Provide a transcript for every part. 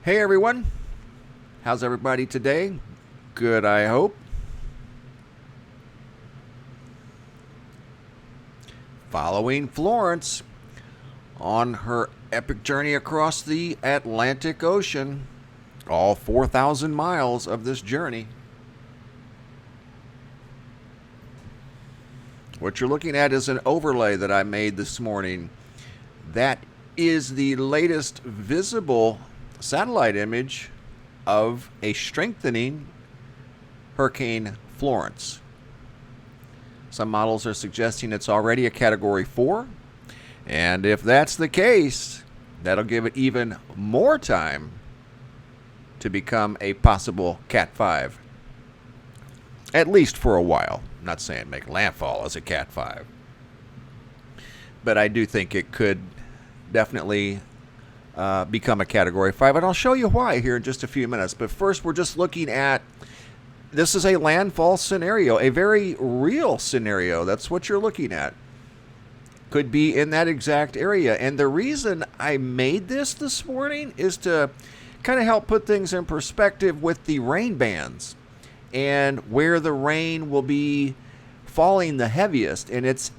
Hey everyone, how's everybody today? Good, I hope. Following Florence on her epic journey across the Atlantic Ocean, all 4,000 miles of this journey. What you're looking at is an overlay that I made this morning. That is the latest visible satellite image of a strengthening Hurricane Florence. Some models are suggesting it's already a Category 4, and if that's the case, that'll give it even more time to become a possible Cat 5. At least for a while. I'm not saying make landfall as a Cat 5. But I do think it could definitely become a Category 5, and I'll show you why here in just a few minutes. But first, we're just looking at, this is a landfall scenario, a very real scenario. That's what you're looking at. Could be in that exact area. And the reason I made this morning is to kind of help put things in perspective with the rain bands and where the rain will be falling the heaviest. And it's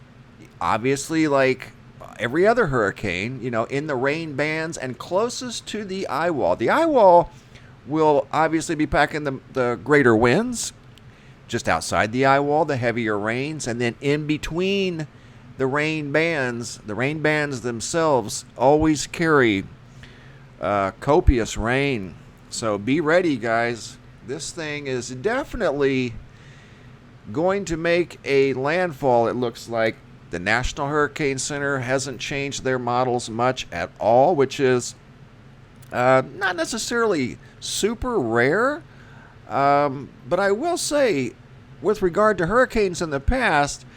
obviously like every other hurricane, you know, in the rain bands and closest to the eye wall. The eye wall will obviously be packing the greater winds. Just outside the eye wall, the heavier rains. And then in between the rain bands themselves always carry copious rain. So be ready, guys. This thing is definitely going to make a landfall, it looks like. The National Hurricane Center hasn't changed their models much at all, which is not necessarily super rare. But I will say, with regard to hurricanes in the past,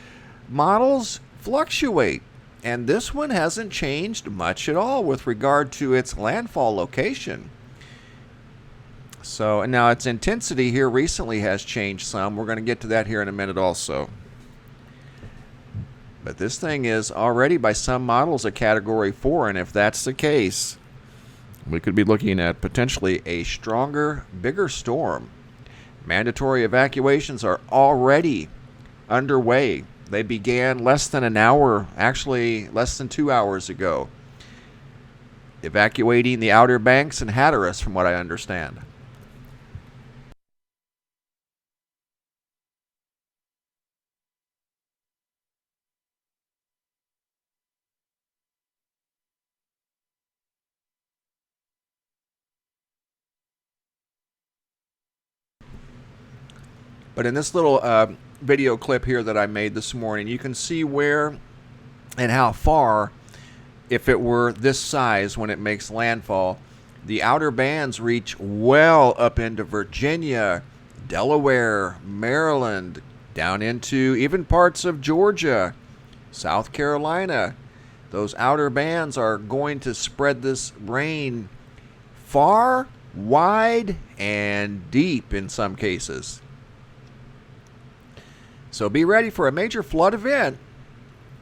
models fluctuate. And this one hasn't changed much at all with regard to its landfall location. So, and now its intensity here recently has changed some. We're going to get to that here in a minute also. But this thing is already by some models a Category 4, and if that's the case, we could be looking at potentially a stronger, bigger storm. Mandatory evacuations are already underway. They began less than an hour, actually less than 2 hours ago, evacuating the Outer Banks and Hatteras, from what I understand. But in this little video clip here that I made this morning, you can see where and how far, if it were this size when it makes landfall, the outer bands reach well up into Virginia, Delaware, Maryland, down into even parts of Georgia, South Carolina. Those outer bands are going to spread this rain far, wide, and deep in some cases. So be ready for a major flood event.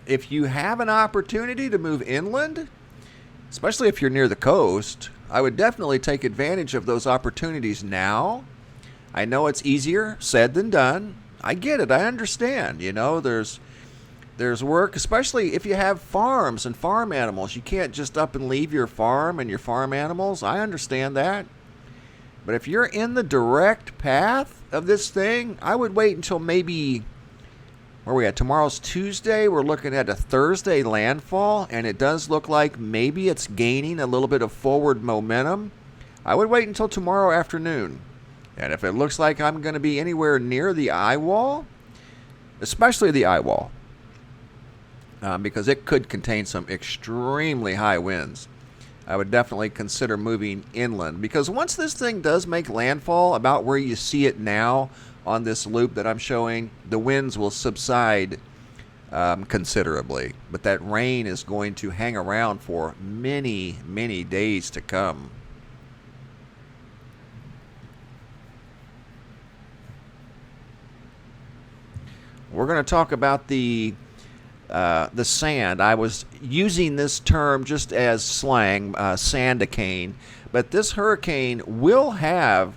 If you have an opportunity to move inland, especially if you're near the coast, I would definitely take advantage of those opportunities now. I know it's easier said than done. I get it. I understand. You know, there's work, especially if you have farms and farm animals. You can't just up and leave your farm and your farm animals. I understand that. But if you're in the direct path of this thing, I would wait until maybe, where are we at? Tomorrow's Tuesday. We're looking at a Thursday landfall, and it does look like maybe it's gaining a little bit of forward momentum. I would wait until tomorrow afternoon. And if it looks like I'm going to be anywhere near the eye wall, especially the eye wall, because it could contain some extremely high winds, I would definitely consider moving inland. Because once this thing does make landfall about where you see it now on this loop that I'm showing, the winds will subside considerably. But that rain is going to hang around for many, many days to come. We're going to talk about the sand. I was using this term just as slang, sandicane, But this hurricane will have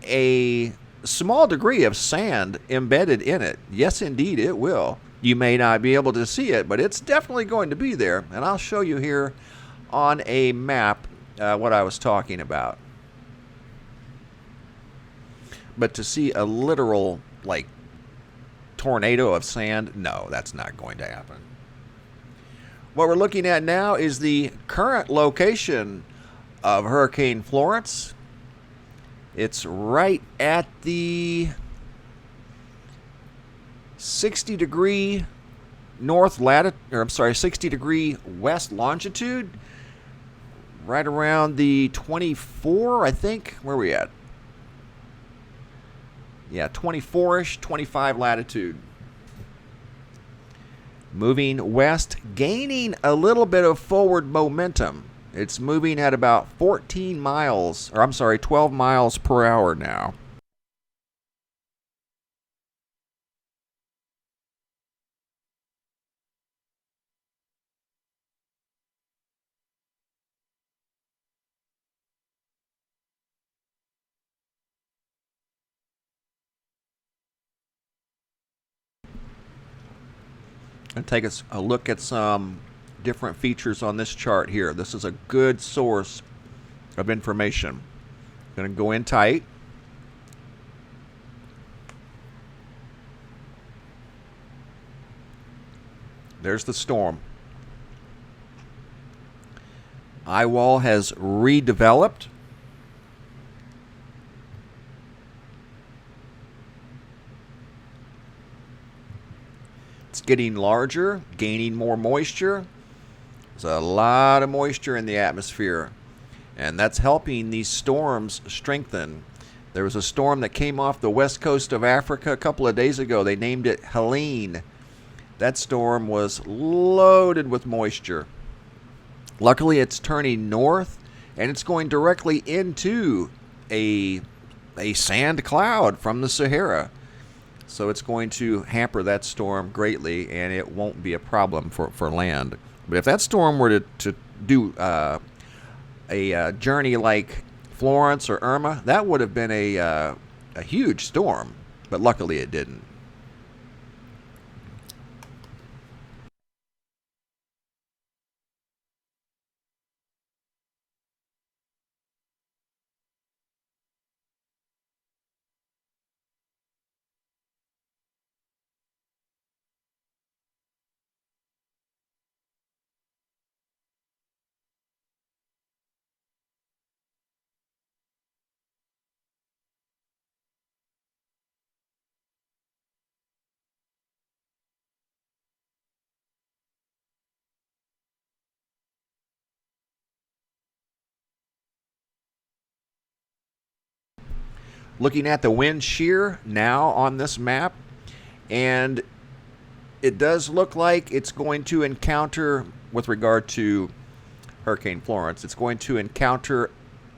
a small degree of sand embedded in it. Yes, indeed, it will. You may not be able to see it, but it's definitely going to be there. And I'll show you here on a map what I was talking about. But to see a literal, like, tornado of sand, no, that's not going to happen. What we're looking at now is the current location of Hurricane Florence. It's right at the 60 degree north latitude, or I'm sorry, 60 degree west longitude, right around the 24, I think. Where are we at? Yeah, 24-ish, 25 latitude. Moving west, gaining a little bit of forward momentum. It's moving at about 14 miles, or I'm sorry, 12 miles per hour now. And take a look at some different features on this chart here. This is a good source of information. Going to go in tight. There's the storm. Eye wall has redeveloped. It's getting larger, gaining more moisture. There's a lot of moisture in the atmosphere, and that's helping these storms strengthen. There was a storm that came off the west coast of Africa a couple of days ago. They named it Helene. That storm was loaded with moisture. Luckily, it's turning north, and it's going directly into a sand cloud from the Sahara. So it's going to hamper that storm greatly, and it won't be a problem for land. But if that storm were to do a journey like Florence or Irma, that would have been a huge storm. But luckily it didn't. Looking at the wind shear now on this map, and it does look like it's going to encounter, with regard to Hurricane Florence, it's going to encounter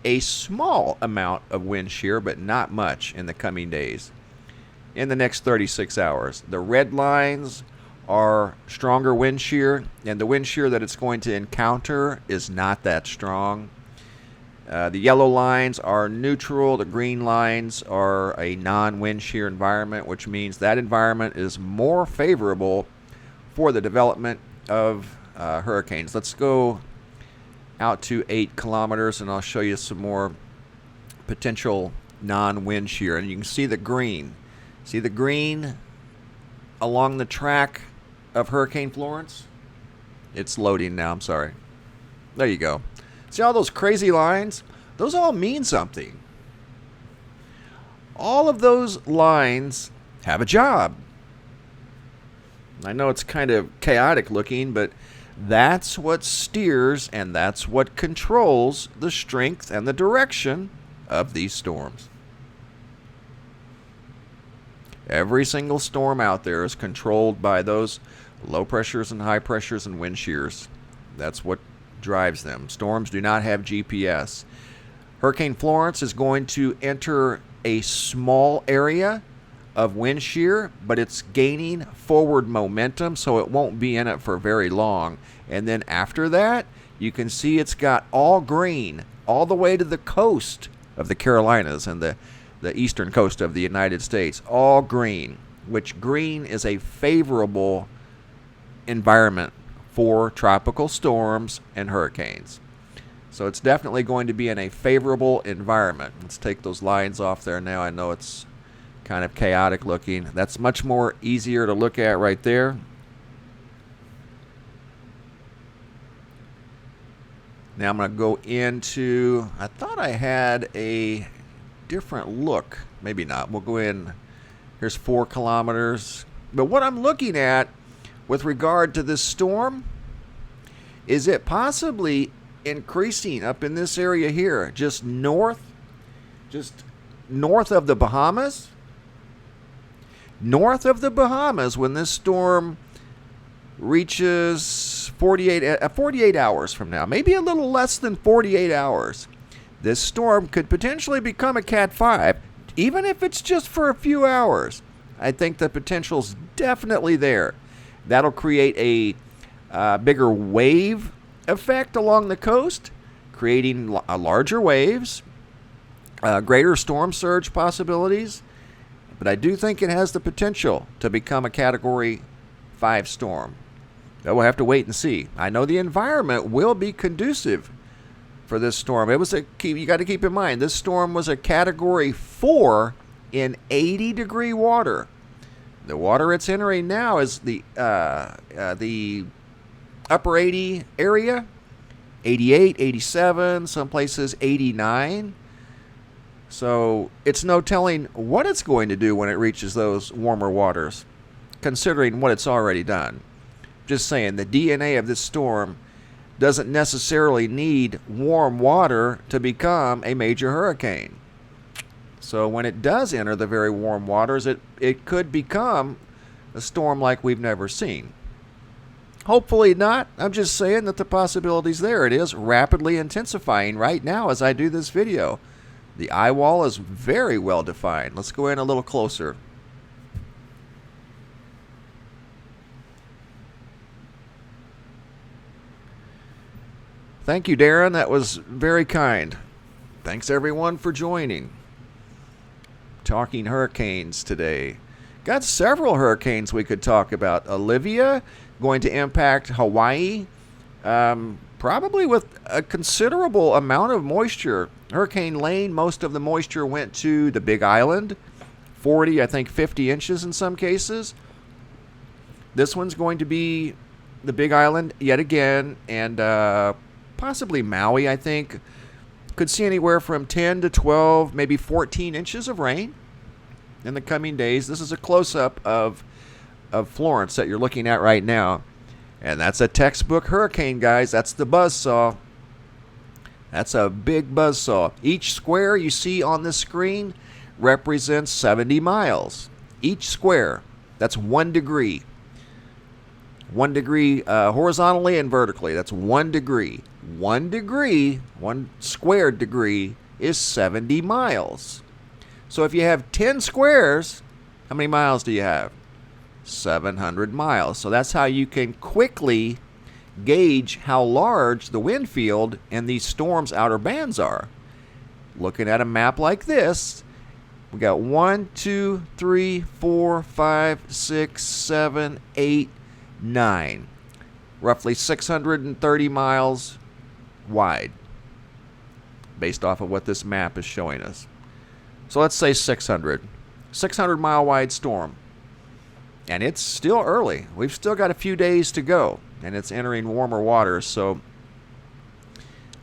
a small amount of wind shear, but not much in the coming days. In the next 36 hours. The red lines are stronger wind shear, and the wind shear that it's going to encounter is not that strong. The yellow lines are neutral. The green lines are a non-wind shear environment, which means that environment is more favorable for the development of hurricanes. Let's go out to 8 kilometers, and I'll show you some more potential non-wind shear. And you can see the green. See the green along the track of Hurricane Florence? It's loading now, I'm sorry. There you go. See all those crazy lines? Those all mean something. All of those lines have a job. I know it's kind of chaotic looking, but that's what steers and that's what controls the strength and the direction of these storms. Every single storm out there is controlled by those low pressures and high pressures and wind shears. That's what drives them. Storms do not have GPS. Hurricane Florence is going to enter a small area of wind shear, but it's gaining forward momentum, so it won't be in it for very long. And then after that, you can see it's got all green all the way to the coast of the Carolinas and the eastern coast of the United States, all green, which green is a favorable environment for tropical storms and hurricanes. So it's definitely going to be in a favorable environment. Let's take those lines off there now. I know it's kind of chaotic looking. That's much more easier to look at right there. Now I'm going to go into, I thought I had a different look. Maybe not. We'll go in. Here's 4 kilometers. But what I'm looking at with regard to this storm is it possibly increasing up in this area here, just north of the Bahamas. North of the Bahamas, when this storm reaches 48 hours from now, maybe a little less than 48 hours, this storm could potentially become a Cat 5, even if it's just for a few hours. I think the potential's definitely there. That'll create a bigger wave effect along the coast, creating larger waves, greater storm surge possibilities. But I do think it has the potential to become a Category 5 storm. But we'll have to wait and see. I know the environment will be conducive for this storm. You got to keep in mind, this storm was a Category 4 in 80-degree water. The water it's entering now is the upper 80 area, 88, 87, some places 89. So it's no telling what it's going to do when it reaches those warmer waters, considering what it's already done. Just saying, the DNA of this storm doesn't necessarily need warm water to become a major hurricane. So when it does enter the very warm waters, it could become a storm like we've never seen. Hopefully not. I'm just saying that the possibility's there. It is rapidly intensifying right now as I do this video. The eye wall is very well defined. Let's go in a little closer. Thank you, Darren. That was very kind. Thanks, everyone, for joining. Talking hurricanes today. Got several hurricanes we could talk about. Olivia, going to impact Hawaii, probably with a considerable amount of moisture. Hurricane Lane, most of the moisture went to the Big Island, 40, I think 50 inches in some cases. This one's going to be the Big Island yet again, and possibly Maui, I think. Could see anywhere from 10 to 12, maybe 14 inches of rain in the coming days. This is a close-up of Florence that you're looking at right now. And that's a textbook hurricane, guys. That's the buzzsaw. That's a big buzzsaw. Each square you see on this screen represents 70 miles. Each square. That's 1 degree. 1 degree horizontally and vertically. That's 1 degree. 1 degree, 1 squared degree, is 70 miles. So if you have 10 squares, how many miles do you have? 700 miles. So that's how you can quickly gauge how large the wind field in these storms' outer bands are. Looking at a map like this, we got 1, 2, 3, 4, 5, 6, 7, 8, 9. Roughly 630 miles wide, based off of what this map is showing us. So let's say 600 mile wide storm. And it's still early. We've still got a few days to go, and it's entering warmer waters, so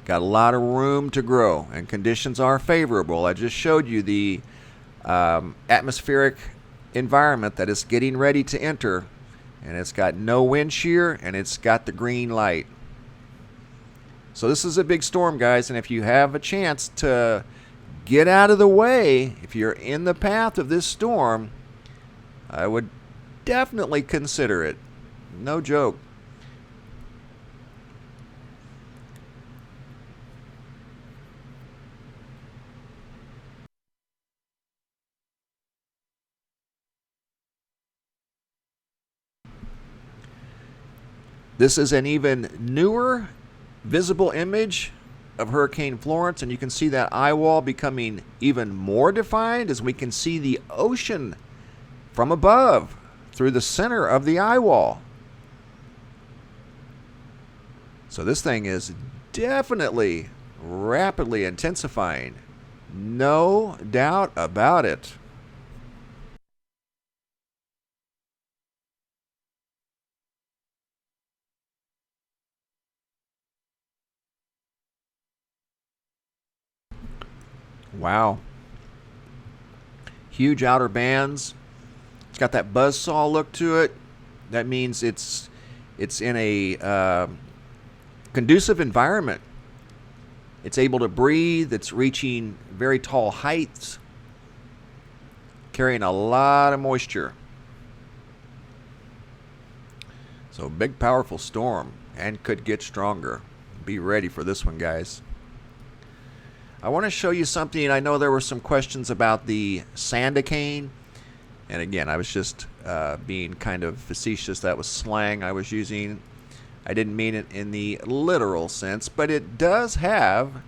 got a lot of room to grow, and conditions are favorable. I just showed you the atmospheric environment that it's getting ready to enter, and it's got no wind shear, and it's got the green light. So this is a big storm, guys, and if you have a chance to get out of the way, if you're in the path of this storm, I would definitely consider it. No joke. This is an even newer visible image of Hurricane Florence, and you can see that eye wall becoming even more defined as we can see the ocean from above through the center of the eye wall. So this thing is definitely rapidly intensifying. No doubt about it. Wow. Huge outer bands. It's got that buzzsaw look to it. That means it's in a conducive environment. It's able to breathe. It's reaching very tall heights, carrying a lot of moisture. So big, powerful storm, and could get stronger. Be ready for this one, guys. I want to show you something. I know there were some questions about the sandicane. And again, I was just being kind of facetious. That was slang I was using. I didn't mean it in the literal sense, but it does have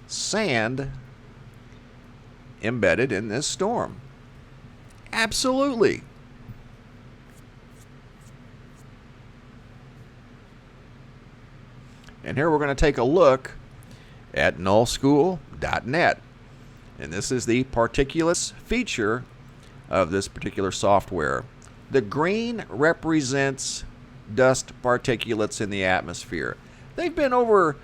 sand embedded in this storm. Absolutely. And here we're going to take a look at nullschool.net. And this is the particulates feature of this particular software. The green represents dust particulates in the atmosphere. They've been over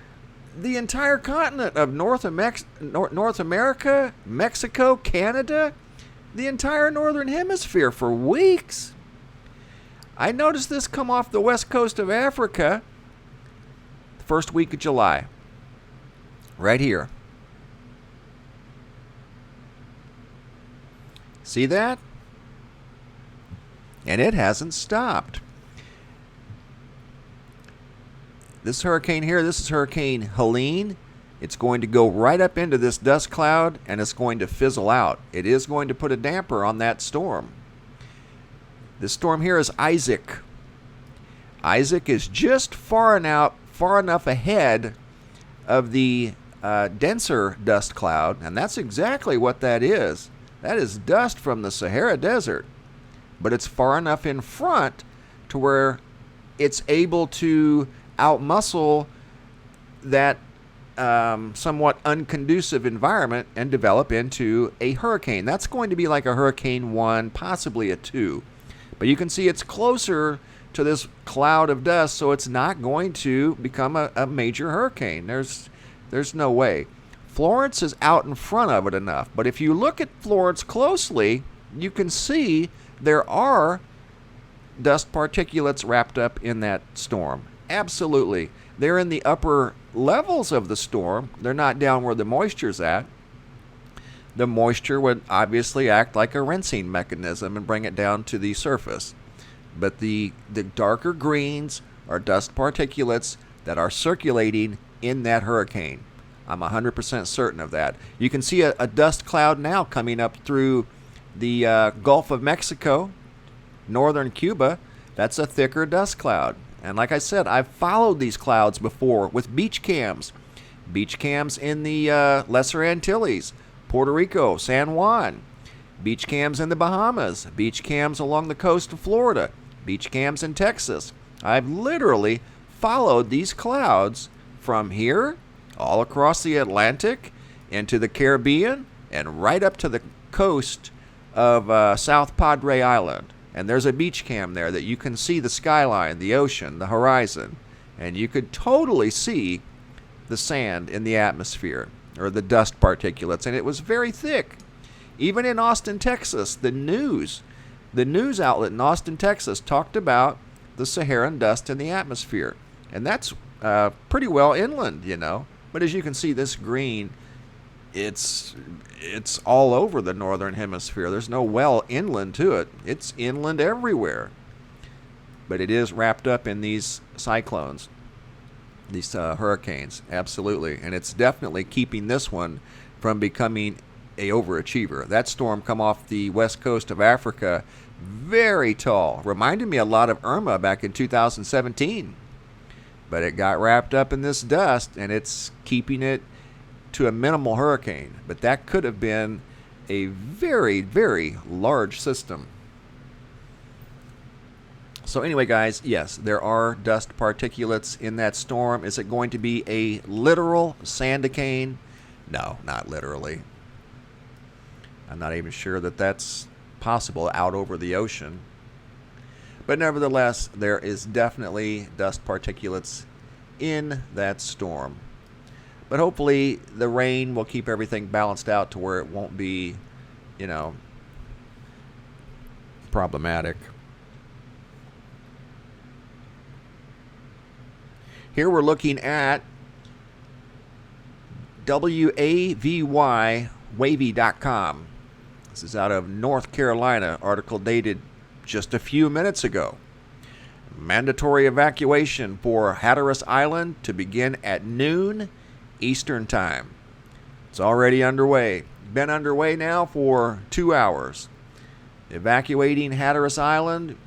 the entire continent of North America, Mexico, Canada, the entire northern hemisphere for weeks. I noticed this come off the west coast of Africa the first week of July. Right here. See that? And it hasn't stopped. This hurricane here, this is Hurricane Helene. It's going to go right up into this dust cloud and it's going to fizzle out. It is going to put a damper on that storm. This storm here is Isaac. Isaac is just far enough ahead of the denser dust cloud, and that's exactly what that is. That is dust from the Sahara Desert, but it's far enough in front to where it's able to outmuscle that somewhat unconducive environment and develop into a hurricane. That's going to be like a Hurricane 1, possibly a 2. But you can see it's closer to this cloud of dust, so it's not going to become a major hurricane. There's no way. Florence is out in front of it enough, but if you look at Florence closely, you can see there are dust particulates wrapped up in that storm. Absolutely. They're in the upper levels of the storm. They're not down where the moisture's at. The moisture would obviously act like a rinsing mechanism and bring it down to the surface. But the darker greens are dust particulates that are circulating in that hurricane. I'm 100% certain of that. You can see a dust cloud now coming up through the Gulf of Mexico, northern Cuba. That's a thicker dust cloud. And like I said, I've followed these clouds before with beach cams. Beach cams in the Lesser Antilles, Puerto Rico, San Juan. Beach cams in the Bahamas. Beach cams along the coast of Florida. Beach cams in Texas. I've literally followed these clouds from here all across the Atlantic into the Caribbean and right up to the coast of South Padre Island. And there's a beach cam there that you can see the skyline, the ocean, the horizon. And you could totally see the sand in the atmosphere, or the dust particulates. And it was very thick. Even in Austin, Texas, the news outlet in Austin, Texas talked about the Saharan dust in the atmosphere. And that's pretty well inland, you know. But as you can see, this green, it's all over the northern hemisphere. There's no well inland to it. It's inland everywhere. But it is wrapped up in these cyclones, these hurricanes, absolutely. And it's definitely keeping this one from becoming a overachiever. That storm come off the west coast of Africa, very tall. Reminded me a lot of Irma back in 2017. but it got wrapped up in this dust, and it's keeping it to a minimal hurricane. But that could have been a very, very large system. So anyway, guys, yes, there are dust particulates in that storm. Is it going to be a literal sandicane? No, not literally. I'm not even sure that that's possible out over the ocean. But nevertheless, there is definitely dust particulates in that storm. But hopefully the rain will keep everything balanced out to where it won't be, problematic. Here we're looking at wavy.com. This is out of North Carolina, article dated just a few minutes ago. Mandatory evacuation for Hatteras Island to begin at noon Eastern Time. It's already underway. Been underway now for 2 hours. Evacuating Hatteras Island.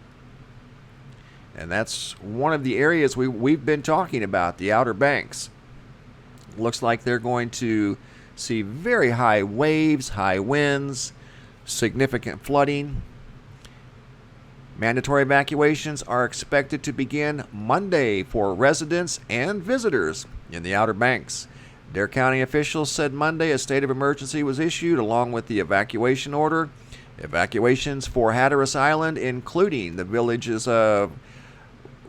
And that's one of the areas we've been talking about, the Outer Banks. Looks like they're going to see very high waves, high winds, significant flooding. Mandatory evacuations are expected to begin Monday for residents and visitors in the Outer Banks. Dare County officials said Monday a state of emergency was issued along with the evacuation order. Evacuations for Hatteras Island, including the villages of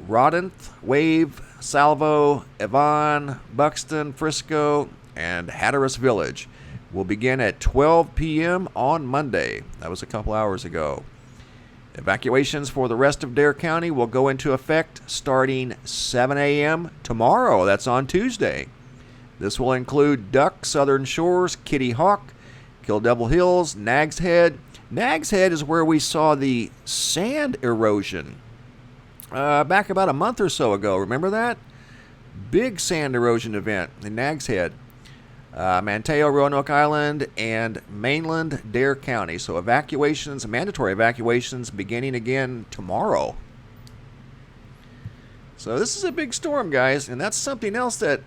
Rodinth, Wave, Salvo, Avon, Buxton, Frisco, and Hatteras Village, will begin at 12 p.m. on Monday. That was a couple hours ago. Evacuations for the rest of Dare County will go into effect starting 7 a.m. tomorrow. That's on Tuesday. This will include Duck, Southern Shores, Kitty Hawk, Kill Devil Hills, Nags Head. Nags Head is where we saw the sand erosion back about a month or so ago. Remember that? Big sand erosion event in Nags Head. Manteo, Roanoke Island, and mainland Dare County. So evacuations, mandatory evacuations, beginning again tomorrow. So this is a big storm, guys, and that's something else that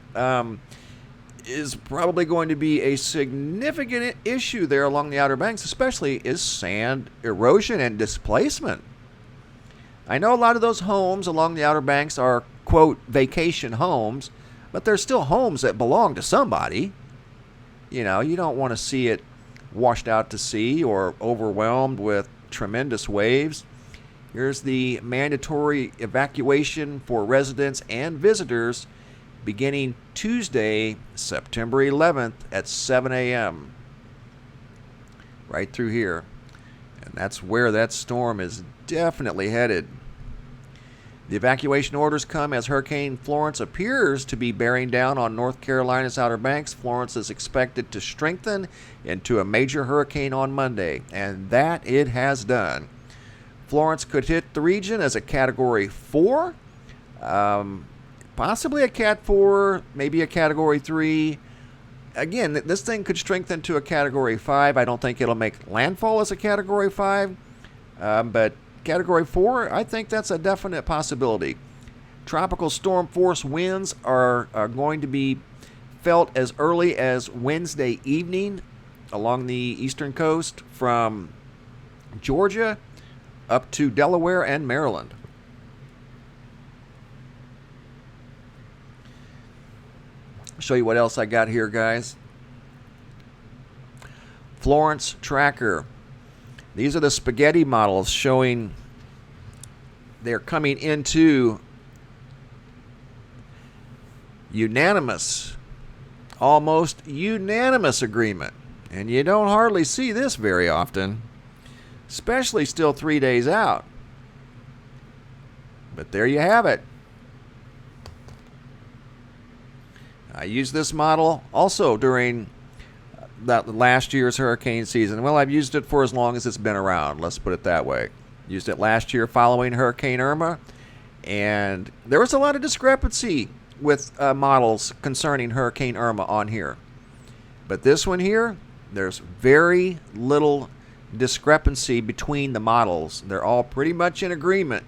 is probably going to be a significant issue there along the Outer Banks, especially is sand erosion and displacement. I know a lot of those homes along the Outer Banks are, quote, vacation homes, but they're still homes that belong to somebody. You don't want to see it washed out to sea or overwhelmed with tremendous waves. Here's the mandatory evacuation for residents and visitors beginning Tuesday, September 11th at 7 a.m. Right through here. And that's where that storm is definitely headed. The evacuation orders come as Hurricane Florence appears to be bearing down on North Carolina's Outer Banks. Florence is expected to strengthen into a major hurricane on Monday, and that it has done. Florence could hit the region as a Category 4, possibly a Cat 4, maybe a Category 3. Again, this thing could strengthen to a Category 5. I don't think it'll make landfall as a Category 5, but Category 4, I think that's a definite possibility. Tropical storm force winds are going to be felt as early as Wednesday evening along the eastern coast from Georgia up to Delaware and Maryland. I'll show you what else I got here, guys. Florence tracker. These are the spaghetti models showing they're coming into unanimous, almost unanimous agreement. And you don't hardly see this very often, especially still 3 days out. But there you have it. I used this model also during that last year's hurricane season. Well, I've used it for as long as it's been around. Let's put it that way. Used it last year following Hurricane Irma, and there was a lot of discrepancy with models concerning Hurricane Irma on here. But this one here, there's very little discrepancy between the models. They're all pretty much in agreement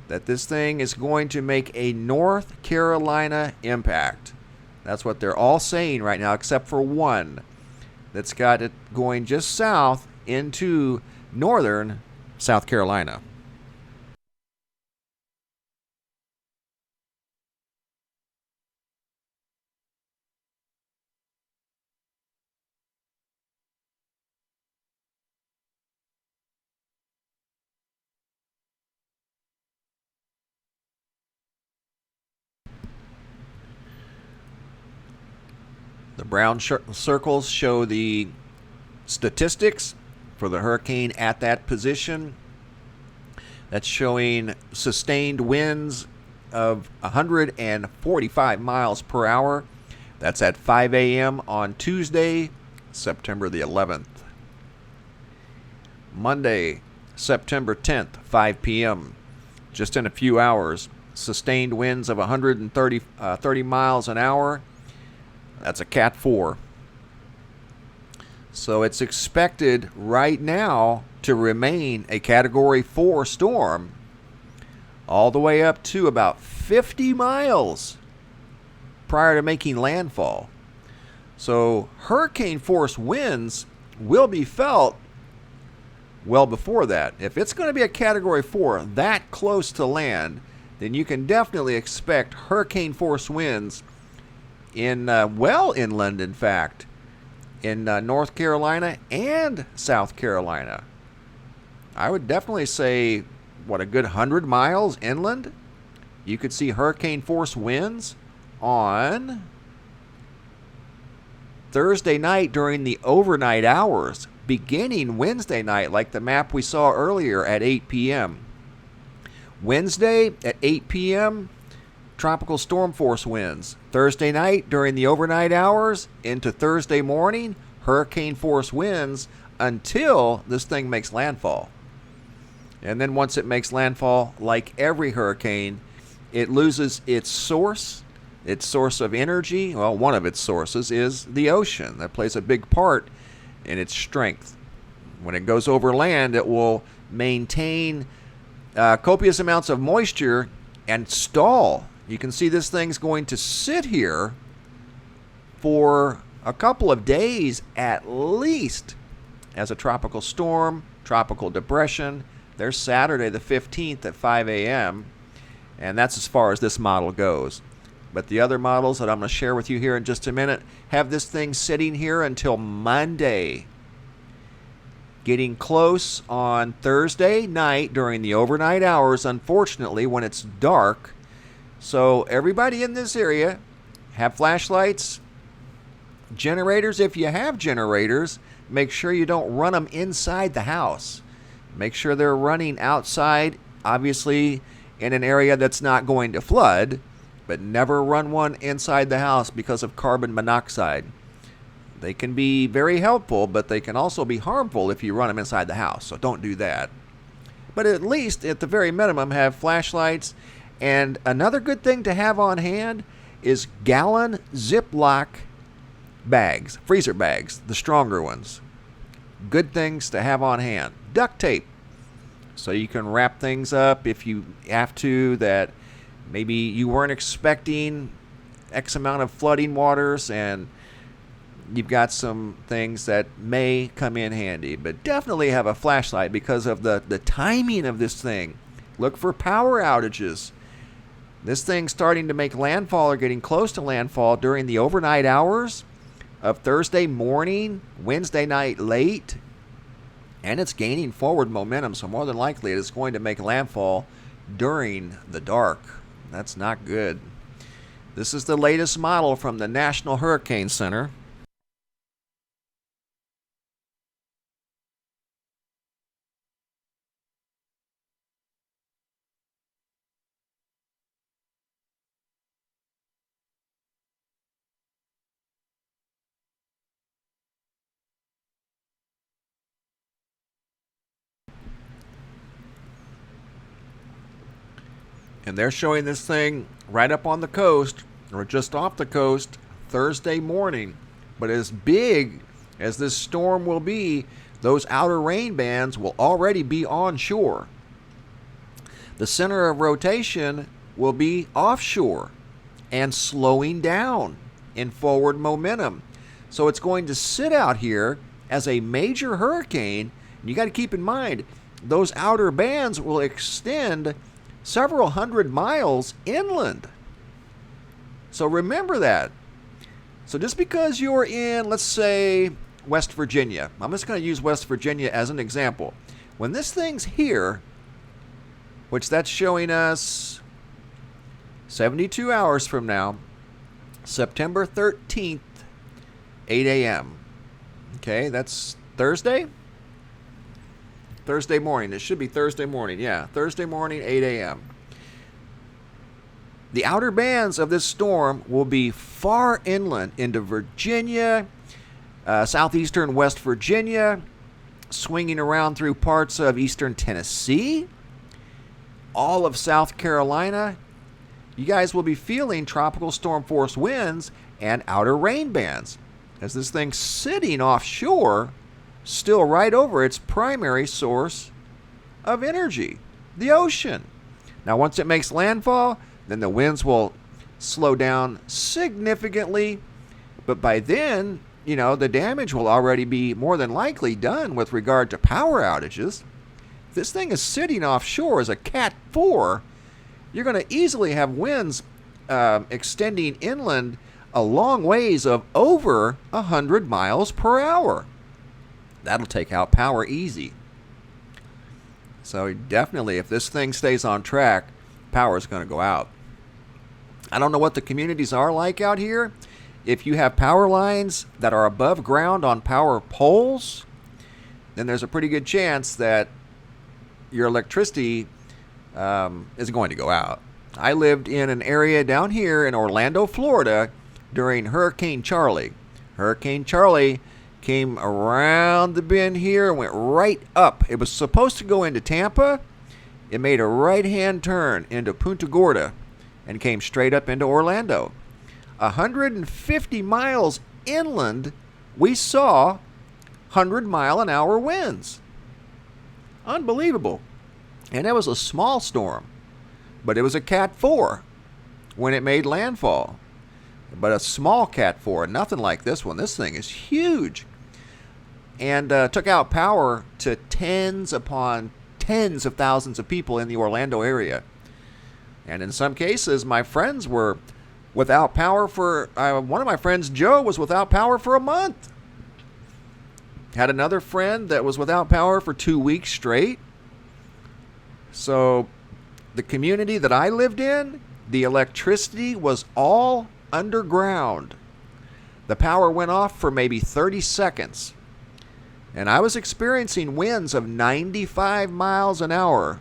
that this thing is going to make a North Carolina impact. That's what they're all saying right now, except for one that's got it going just south into northern South Carolina. The brown circles show the statistics for the hurricane at that position. That's showing sustained winds of 145 miles per hour. That's at 5 a.m. on Tuesday, September the 11th. Monday, September 10th, 5 p.m. Just in a few hours. Sustained winds of 130 miles an hour. That's a Cat 4. So it's expected right now to remain a Category 4 storm all the way up to about 50 miles prior to making landfall. So hurricane force winds will be felt well before that. If it's going to be a Category 4 that close to land, then you can definitely expect hurricane force winds in well inland, in fact, in North Carolina and South Carolina. I would definitely say, a good 100 miles inland, you could see hurricane force winds on Thursday night during the overnight hours, beginning Wednesday night, like the map we saw earlier at 8 p.m. Wednesday at 8 p.m., tropical storm force winds. Thursday night during the overnight hours into Thursday morning, hurricane force winds until this thing makes landfall. And then once it makes landfall, like every hurricane, it loses its source of energy. Well, one of its sources is the ocean. That plays a big part in its strength. When it goes over land, it will maintain copious amounts of moisture and stall. You can see this thing's going to sit here for a couple of days at least as a tropical storm, tropical depression. There's Saturday the 15th at 5 a.m., and that's as far as this model goes. But the other models that I'm going to share with you here in just a minute have this thing sitting here until Monday. Getting close on Thursday night during the overnight hours, unfortunately, when it's dark. So everybody in this area have flashlights, generators. If you have generators, make sure you don't run them inside the house. Make sure they're running outside, obviously in an area that's not going to flood, but never run one inside the house because of carbon monoxide. They can be very helpful, but they can also be harmful if you run them inside the house, so don't do that. But at least, at the very minimum, have flashlights. And another good thing to have on hand is gallon Ziploc bags, freezer bags, the stronger ones. Good things to have on hand. Duct tape, so you can wrap things up if you have to, that maybe you weren't expecting X amount of flooding waters, and you've got some things that may come in handy. But definitely have a flashlight because of the timing of this thing. Look for power outages. This thing's starting to make landfall or getting close to landfall during the overnight hours of Thursday morning, Wednesday night late, and it's gaining forward momentum, so more than likely it is going to make landfall during the dark. That's not good. This is the latest model from the National Hurricane Center. And they're showing this thing right up on the coast, or just off the coast, Thursday morning. But as big as this storm will be, those outer rain bands will already be on shore. The center of rotation will be offshore and slowing down in forward momentum. So it's going to sit out here as a major hurricane. And you got to keep in mind, those outer bands will extend several hundred miles inland. So remember that. So just because you're in, let's say, West Virginia, I'm just going to use West Virginia as an example. When this thing's here, which that's showing us 72 hours from now, September 13th, 8 a.m. Okay, that's Thursday? Thursday morning. It should be Thursday morning. Yeah, Thursday morning, 8 a.m. The outer bands of this storm will be far inland into Virginia, southeastern West Virginia, swinging around through parts of eastern Tennessee, all of South Carolina. You guys will be feeling tropical storm force winds and outer rain bands as this thing's sitting offshore, still right over its primary source of energy, the ocean. Now, once it makes landfall, then the winds will slow down significantly, but by then, the damage will already be more than likely done with regard to power outages. If this thing is sitting offshore as a Cat 4, you're going to easily have winds extending inland a long ways of over 100 miles per hour. That'll take out power easy. So definitely, if this thing stays on track, power is going to go out. I don't know what the communities are like out here. If you have power lines that are above ground on power poles, then there's a pretty good chance that your electricity is going to go out. I lived in an area down here in Orlando, Florida during Hurricane Charlie. Hurricane Charlie came around the bend here and went right up. It was supposed to go into Tampa. It made a right-hand turn into Punta Gorda and came straight up into Orlando. 150 miles inland, we saw 100-mile-an-hour winds. Unbelievable. And it was a small storm, but it was a Cat 4 when it made landfall. But a small Cat 4, nothing like this one. This thing is huge. And took out power to tens upon tens of thousands of people in the Orlando area. And in some cases, my friends were without power for, one of my friends, Joe, was without power for a month. Had another friend that was without power for 2 weeks straight. So the community that I lived in, the electricity was all underground. The power went off for maybe 30 seconds. And I was experiencing winds of 95 miles an hour.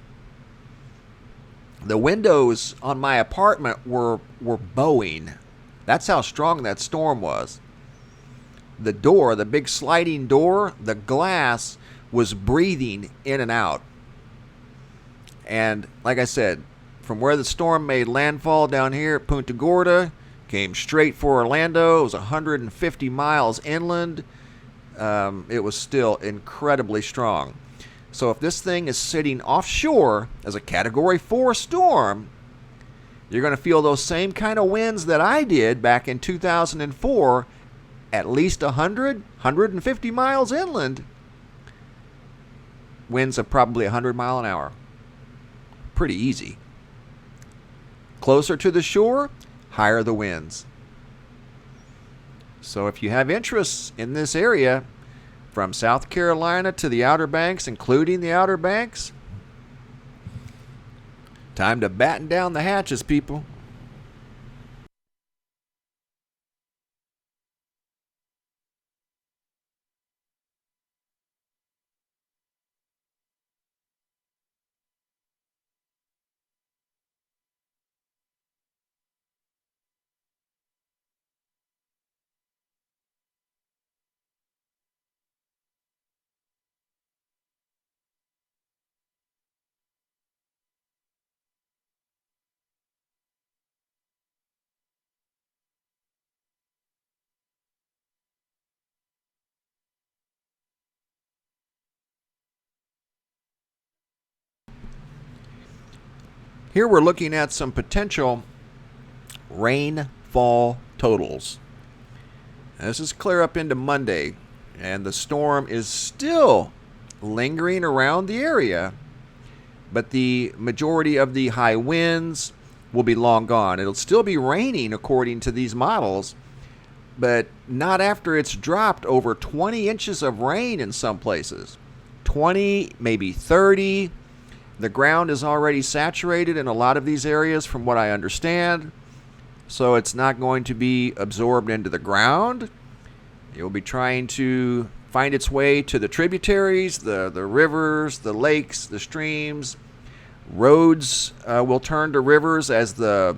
The windows on my apartment were bowing. That's how strong that storm was. The door, the big sliding door, the glass was breathing in and out. And like I said, from where the storm made landfall down here at Punta Gorda, came straight for Orlando. It was 150 miles inland. It was still incredibly strong. So if this thing is sitting offshore as a Category 4 storm, you're going to feel those same kind of winds that I did back in 2004, at least 100, 150 miles inland. Winds of probably 100 miles an hour. Pretty easy. Closer to the shore, higher the winds. So if you have interests in this area, from South Carolina to the Outer Banks, including the Outer Banks, time to batten down the hatches, people. Here we're looking at some potential rainfall totals. This is clear up into Monday, and the storm is still lingering around the area, but the majority of the high winds will be long gone. It'll still be raining according to these models, but not after it's dropped over 20 inches of rain in some places. 20, maybe 30. The ground is already saturated in a lot of these areas from what I understand. So it's not going to be absorbed into the ground. It will be trying to find its way to the tributaries, the rivers, the lakes, the streams. Roads will turn to rivers as the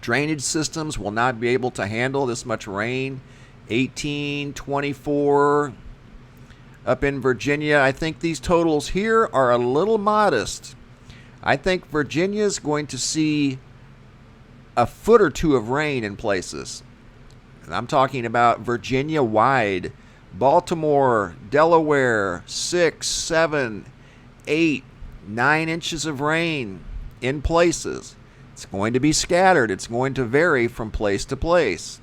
drainage systems will not be able to handle this much rain. 18, 24 up in Virginia. I think these totals here are a little modest. I think Virginia's going to see a foot or two of rain in places. And I'm talking about Virginia wide. Baltimore, Delaware, 6, 7, 8, 9 inches of rain in places. It's going to be scattered. It's going to vary from place to place.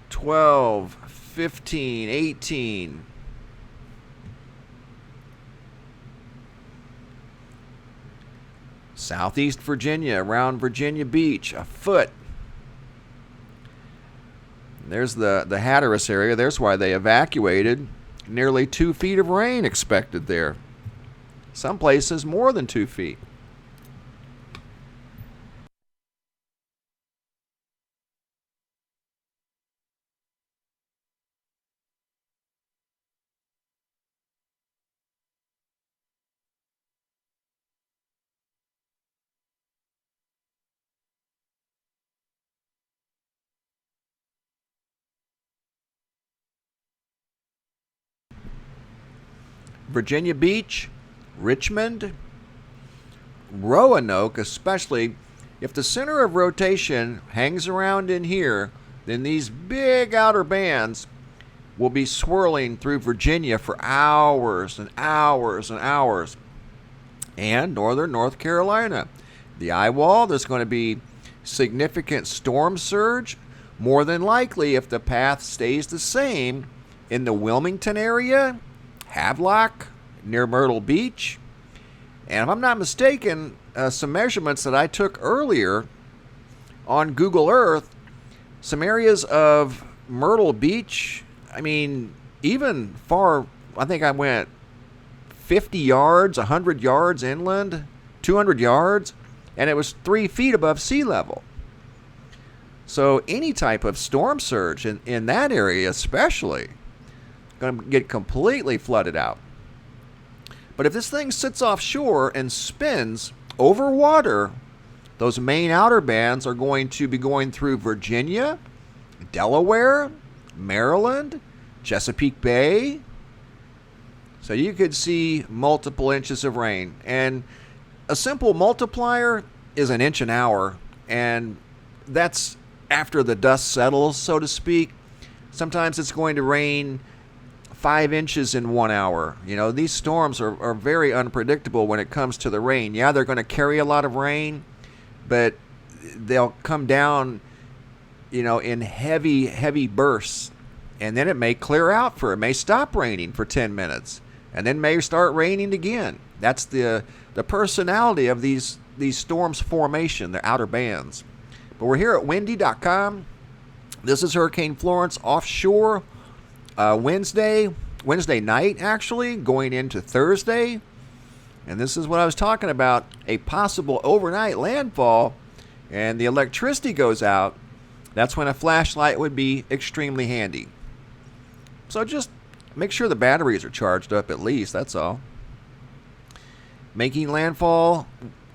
$12, $15, $18. Southeast Virginia, around Virginia Beach, a foot. There's the Hatteras area. There's why they evacuated. Nearly 2 feet of rain expected there. Some places more than 2 feet. Virginia Beach, Richmond, Roanoke, especially if the center of rotation hangs around in here, then these big outer bands will be swirling through Virginia for hours and hours and hours. And northern North Carolina. The eye wall, there's going to be significant storm surge, more than likely if the path stays the same in the Wilmington area, Havelock, near Myrtle Beach. And if I'm not mistaken, some measurements that I took earlier on Google Earth, some areas of Myrtle Beach, I mean, even far, I think I went 50 yards, 100 yards inland, 200 yards, and it was 3 feet above sea level. So any type of storm surge in that area especially, going to get completely flooded out. But if this thing sits offshore and spins over water, those main outer bands are going to be going through Virginia, Delaware, Maryland, Chesapeake Bay. So you could see multiple inches of rain. And a simple multiplier is an inch an hour. And that's after the dust settles, so to speak. Sometimes it's going to rain 5 inches in 1 hour. You know, these storms are very unpredictable when it comes to the rain. Yeah, they're going to carry a lot of rain, but they'll come down, you know, in heavy, heavy bursts. And then it may clear out it may stop raining for 10 minutes. And then may start raining again. That's the personality of these storms' formation, the outer bands. But we're here at windy.com. This is Hurricane Florence offshore. Wednesday night, actually, going into Thursday. And this is what I was talking about, a possible overnight landfall, and the electricity goes out. That's when a flashlight would be extremely handy. So just make sure the batteries are charged up at least, that's all. Making landfall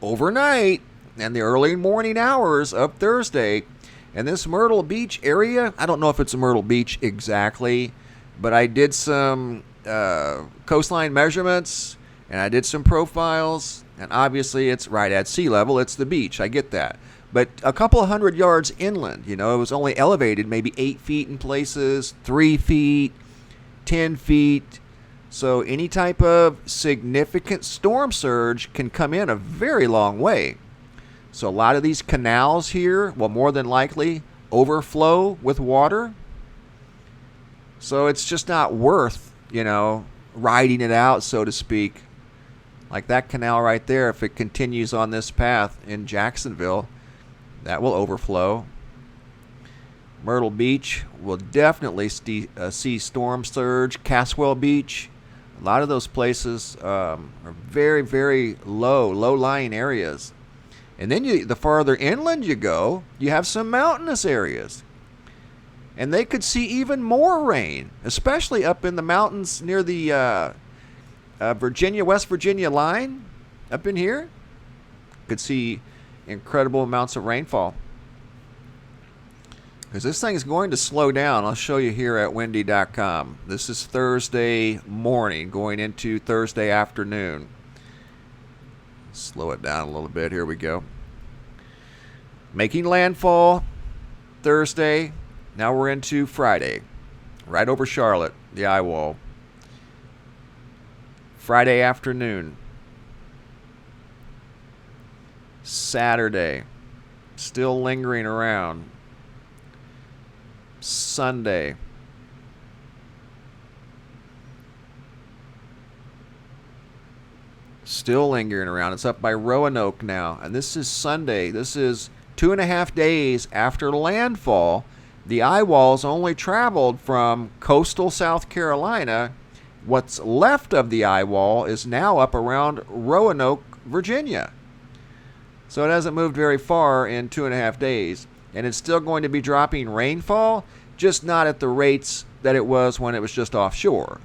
overnight and the early morning hours of Thursday. And this Myrtle Beach area, I don't know if it's Myrtle Beach exactly, but I did some coastline measurements, and I did some profiles, and obviously it's right at sea level. It's the beach. I get that. But a couple of 100 yards inland, you know, it was only elevated maybe 8 feet in places, 3 feet. 10 feet. So any type of significant storm surge can come in a very long way. So a lot of these canals here will more than likely overflow with water. So it's just not worth, riding it out, so to speak. Like that canal right there, if it continues on this path in Jacksonville, that will overflow. Myrtle Beach will definitely see storm surge. Caswell Beach, a lot of those places are very, very low-lying areas. And then the farther inland you go, you have some mountainous areas. And they could see even more rain, especially up in the mountains near the West Virginia line up in here. Could see incredible amounts of rainfall. Because this thing is going to slow down. I'll show you here at windy.com. This is Thursday morning going into Thursday afternoon. Slow it down a little bit. Here we go. Making landfall Thursday. Now we're into Friday. Right over Charlotte, the eye wall. Friday afternoon. Saturday. Still lingering around. Sunday. Still lingering around. It's up by Roanoke now. And this is Sunday. This is 2.5 days after landfall. The eye wall's only traveled from coastal South Carolina. What's left of the eye wall is now up around Roanoke, Virginia. So it hasn't moved very far in 2.5 days. And it's still going to be dropping rainfall, just not at the rates that it was when it was just offshore.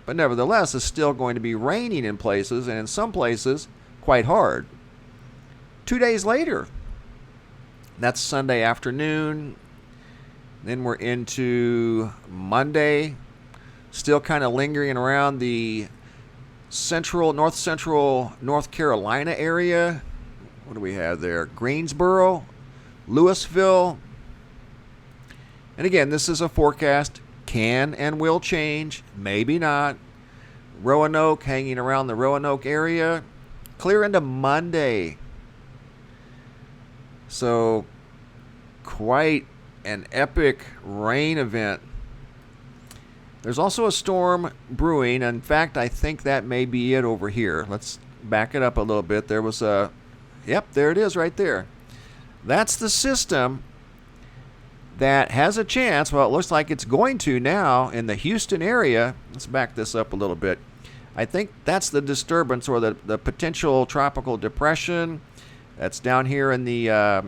But nevertheless, it's still going to be raining in places, and in some places, quite hard. 2 days later, that's Sunday afternoon. Then we're into Monday, still kind of lingering around the north central North Carolina area. What do we have there? Greensboro, Louisville. And again, this is a forecast. Can and will change. Maybe not. Roanoke, hanging around the Roanoke area. Clear into Monday. So, quite an epic rain event. There's also a storm brewing. In fact, I think that may be it over here. Let's back it up a little bit. There was a... Yep, there it is right there. That's the system that has a chance, well, it looks like it's going to now in the Houston area. Let's back this up a little bit. I think that's the disturbance or the potential tropical depression that's down here in the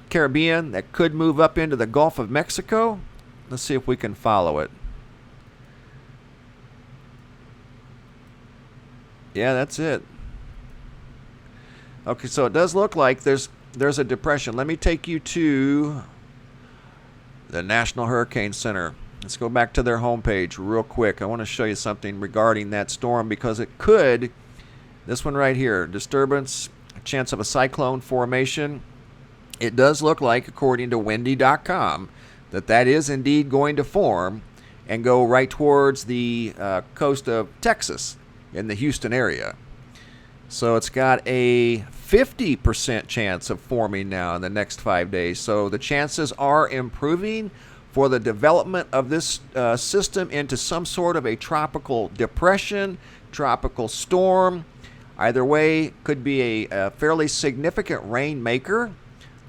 Caribbean that could move up into the Gulf of Mexico. Let's see if we can follow it. Yeah, that's it. Okay, so it does look like there's a depression. Let me take you to the National Hurricane Center. Let's go back to their homepage real quick. I want to show you something regarding that storm because it could, this one right here, disturbance, a chance of a cyclone formation. It does look like, according to windy.com, that is indeed going to form and go right towards the coast of Texas in the Houston area. So it's got a 50% chance of forming now in the next 5 days. So the chances are improving for the development of this system into some sort of a tropical depression, tropical storm. Either way, could be a fairly significant rainmaker.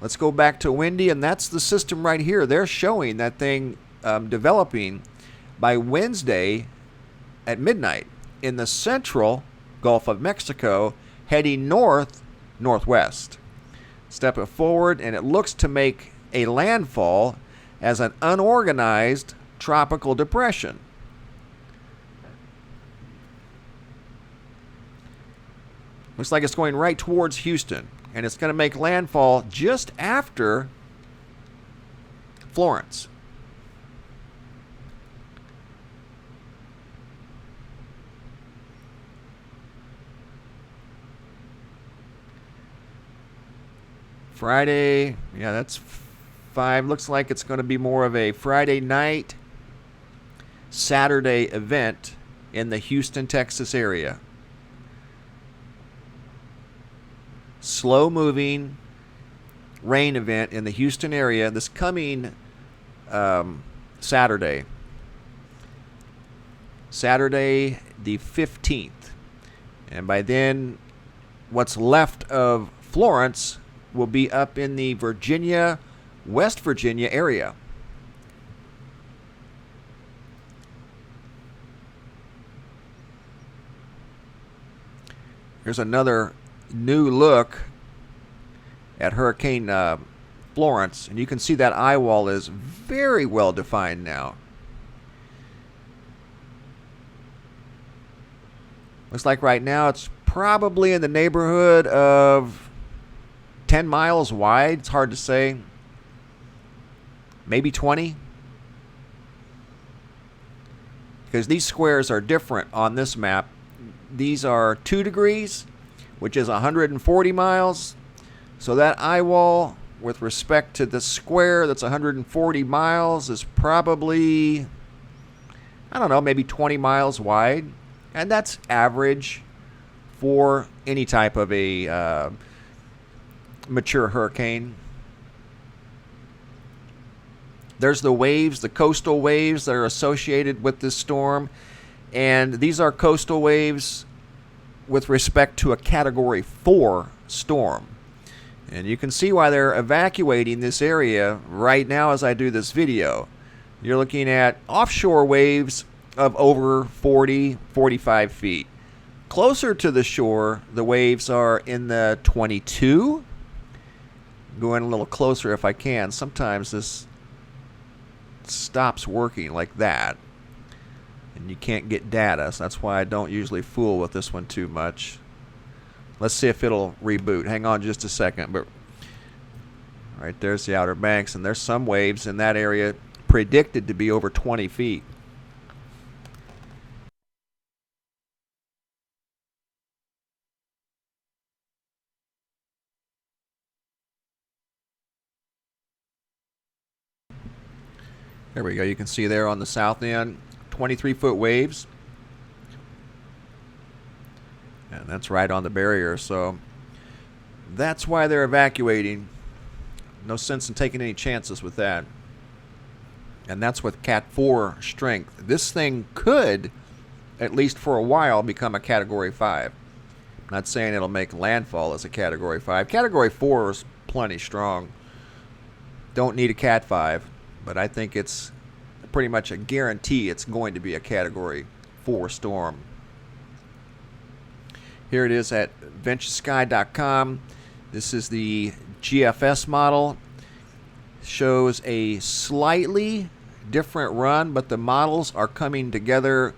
Let's go back to windy, and that's the system right here. They're showing that thing developing by Wednesday at midnight in the central Gulf of Mexico, heading northwest. Step it forward, and it looks to make a landfall as an unorganized tropical depression. Looks like it's going right towards Houston, and it's going to make landfall just after Florence. Friday, yeah, that's 5. Looks like it's going to be more of a Friday night, Saturday event in the Houston, Texas area. Slow moving rain event in the Houston area this coming Saturday the 15th. And by then, what's left of Florence will be up in the Virginia, West Virginia area. Here's another new look at Hurricane Florence, and you can see that eye wall is very well defined now. Looks like right now it's probably in the neighborhood of 10 miles wide. It's hard to say. Maybe 20. Because these squares are different on this map. These are 2 degrees, which is 140 miles. So that eye wall, with respect to the square that's 140 miles, is probably, I don't know, maybe 20 miles wide. And that's average for any type of a mature hurricane. There's the waves, the coastal waves that are associated with this storm. And these are coastal waves with respect to a Category 4 storm. And you can see why they're evacuating this area right now as I do this video. You're looking at offshore waves of over 40, 45 feet. Closer to the shore, the waves are in the 22. Going a little closer if I can. Sometimes this stops working like that, and you can't get data, so that's why I don't usually fool with this one too much. Let's see if it'll reboot. Hang on just a second. But right there's the Outer Banks, and there's some waves in that area predicted to be over 20 feet. There we go. You can see there on the south end, 23-foot waves. And that's right on the barrier. So that's why they're evacuating. No sense in taking any chances with that. And that's with Cat 4 strength. This thing could, at least for a while, become a Category 5. I'm not saying it'll make landfall as a Category 5. Category 4 is plenty strong. Don't need a Cat 5. But I think it's pretty much a guarantee it's going to be a Category 4 storm. Here it is at VentureSky.com. This is the GFS model. Shows a slightly different run, but the models are coming together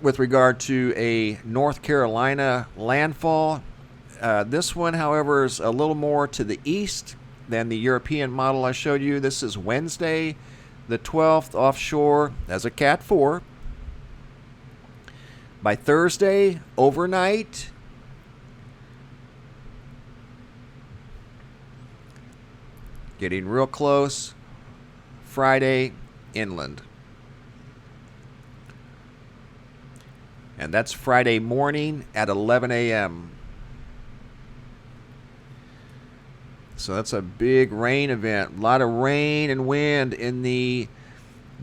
with regard to a North Carolina landfall. This one, however, is a little more to the east than the European model I showed you. This is Wednesday, the 12th, offshore as a Cat 4. By Thursday, overnight, getting real close. Friday, inland. And that's Friday morning at 11 a.m. So that's a big rain event. A lot of rain and wind in the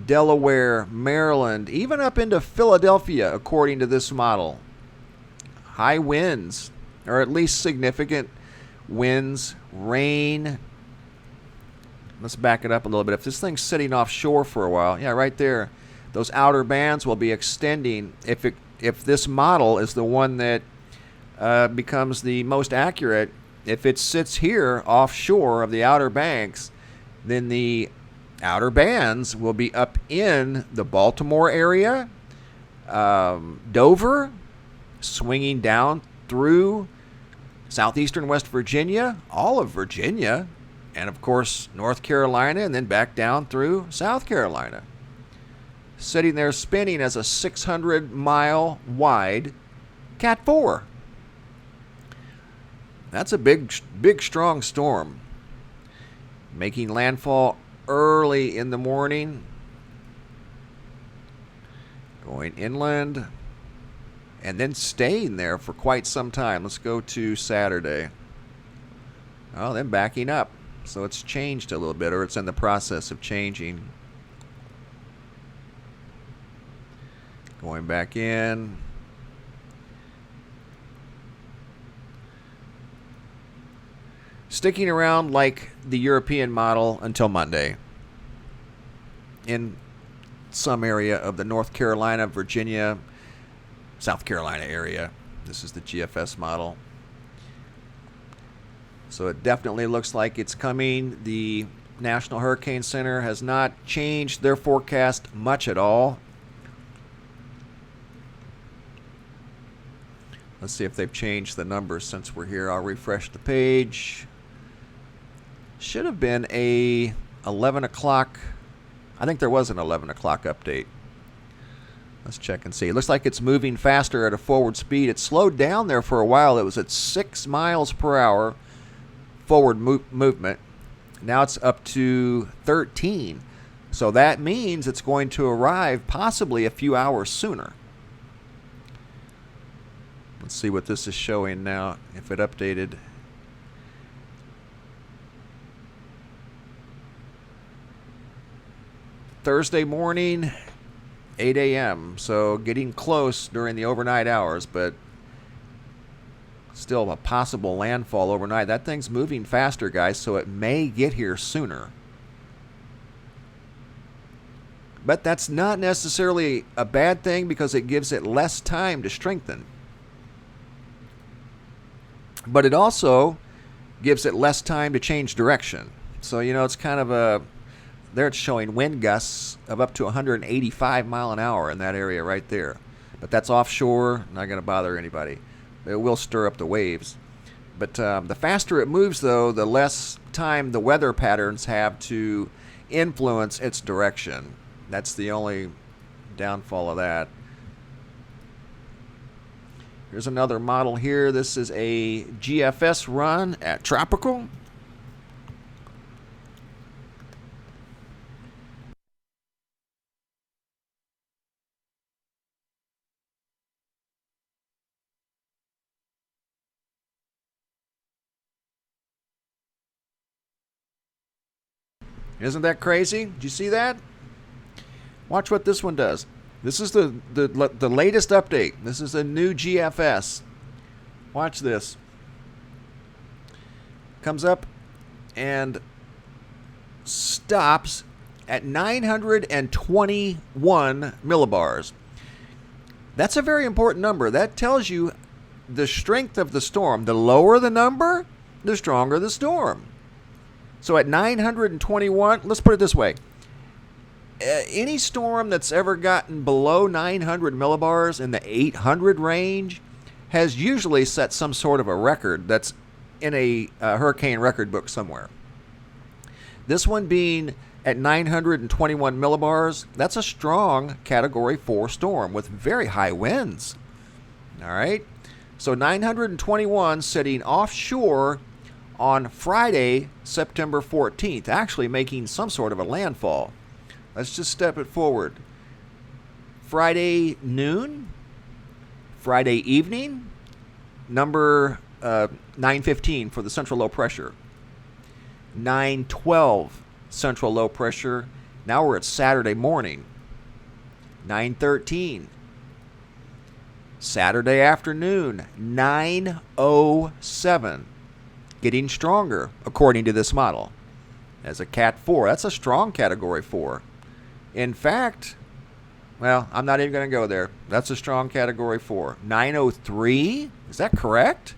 Delaware, Maryland, even up into Philadelphia, according to this model. High winds, or at least significant winds, rain. Let's back it up a little bit. If this thing's sitting offshore for a while, yeah, right there, those outer bands will be extending. If this model is the one that becomes the most accurate, if it sits here offshore of the Outer Banks, then the outer bands will be up in the Baltimore area, Dover, swinging down through southeastern West Virginia, all of Virginia, and of course North Carolina, and then back down through South Carolina. Sitting there spinning as a 600-mile wide Cat 4. That's a big, strong storm. Making landfall early in the morning. Going inland and then staying there for quite some time. Let's go to Saturday. Oh, then backing up. So it's changed a little bit, or it's in the process of changing. Going back in. Sticking around like the European model until Monday. In some area of the North Carolina, Virginia, South Carolina area. This is the GFS model. So it definitely looks like it's coming. The National Hurricane Center has not changed their forecast much at all. Let's see if they've changed the numbers since we're here. I'll refresh the page. Should have been a 11 o'clock. I think there was an 11 o'clock update. Let's check and see. It looks like it's moving faster at a forward speed. It slowed down there for a while. It was at 6 miles per hour forward movement. Now it's up to 13. So that means it's going to arrive possibly a few hours sooner. Let's see what this is showing now, if it updated. Thursday morning, 8 a.m. So getting close during the overnight hours, but still a possible landfall overnight. That thing's moving faster, guys, so it may get here sooner. But that's not necessarily a bad thing because it gives it less time to strengthen. But it also gives it less time to change direction. So, you know, it's kind of a... There it's showing wind gusts of up to 185 mile an hour in that area right there. But that's offshore, not going to bother anybody. It will stir up the waves. But the faster it moves, though, the less time the weather patterns have to influence its direction. That's the only downfall of that. Here's another model here. This is a GFS run at tropical. Isn't that crazy? Did you see that? Watch what this one does. This is the latest update. This is a new GFS. Watch this. Comes up and stops at 921 millibars. That's a very important number. That tells you the strength of the storm. The lower the number, the stronger the storm. So at 921, let's put it this way. Any storm that's ever gotten below 900 millibars in the 800 range has usually set some sort of a record that's in a hurricane record book somewhere. This one being at 921 millibars, that's a strong Category 4 storm with very high winds. All right? So 921 sitting offshore on Friday, September 14th, actually making some sort of a landfall. Let's just step it forward. Friday noon, Friday evening, number 915 for the central low pressure. 912 central low pressure. Now we're at Saturday morning. 913. Saturday afternoon, 907. Getting stronger, according to this model. As a Cat 4, that's a strong Category 4. In fact, well, I'm not even going to go there. That's a strong Category 4. 903? Is that correct?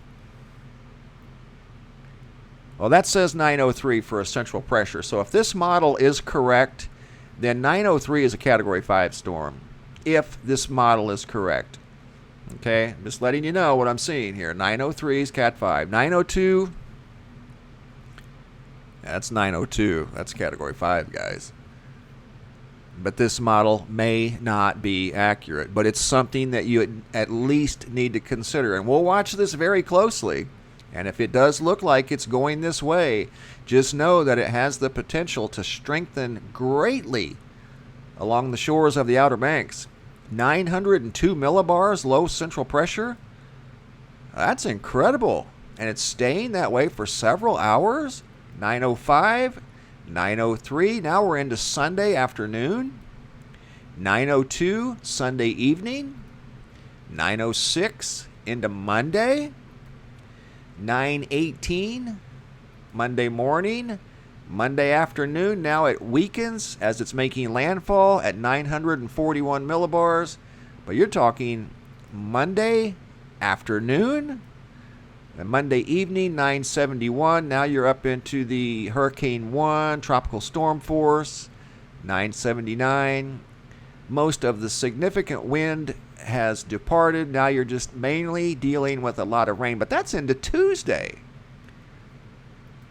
Well, that says 903 for a central pressure. So if this model is correct, then 903 is a Category 5 storm. If this model is correct. Okay, I'm just letting you know what I'm seeing here. 903 is Cat 5. 902... That's 902. That's Category 5, guys. But this model may not be accurate. But it's something that you at least need to consider. And we'll watch this very closely. And if it does look like it's going this way, just know that it has the potential to strengthen greatly along the shores of the Outer Banks. 902 millibars low central pressure. That's incredible. And it's staying that way for several hours. 905, 903. Now we're into Sunday afternoon. 902 Sunday evening. 906 into Monday. 918 Monday morning. Monday afternoon. Now it weakens as it's making landfall at 941 millibars. But you're talking Monday afternoon and Monday evening, 971. Now you're up into the Hurricane 1 tropical storm force, 979. Most of the significant wind has departed. Now you're just mainly dealing with a lot of rain. But that's into Tuesday.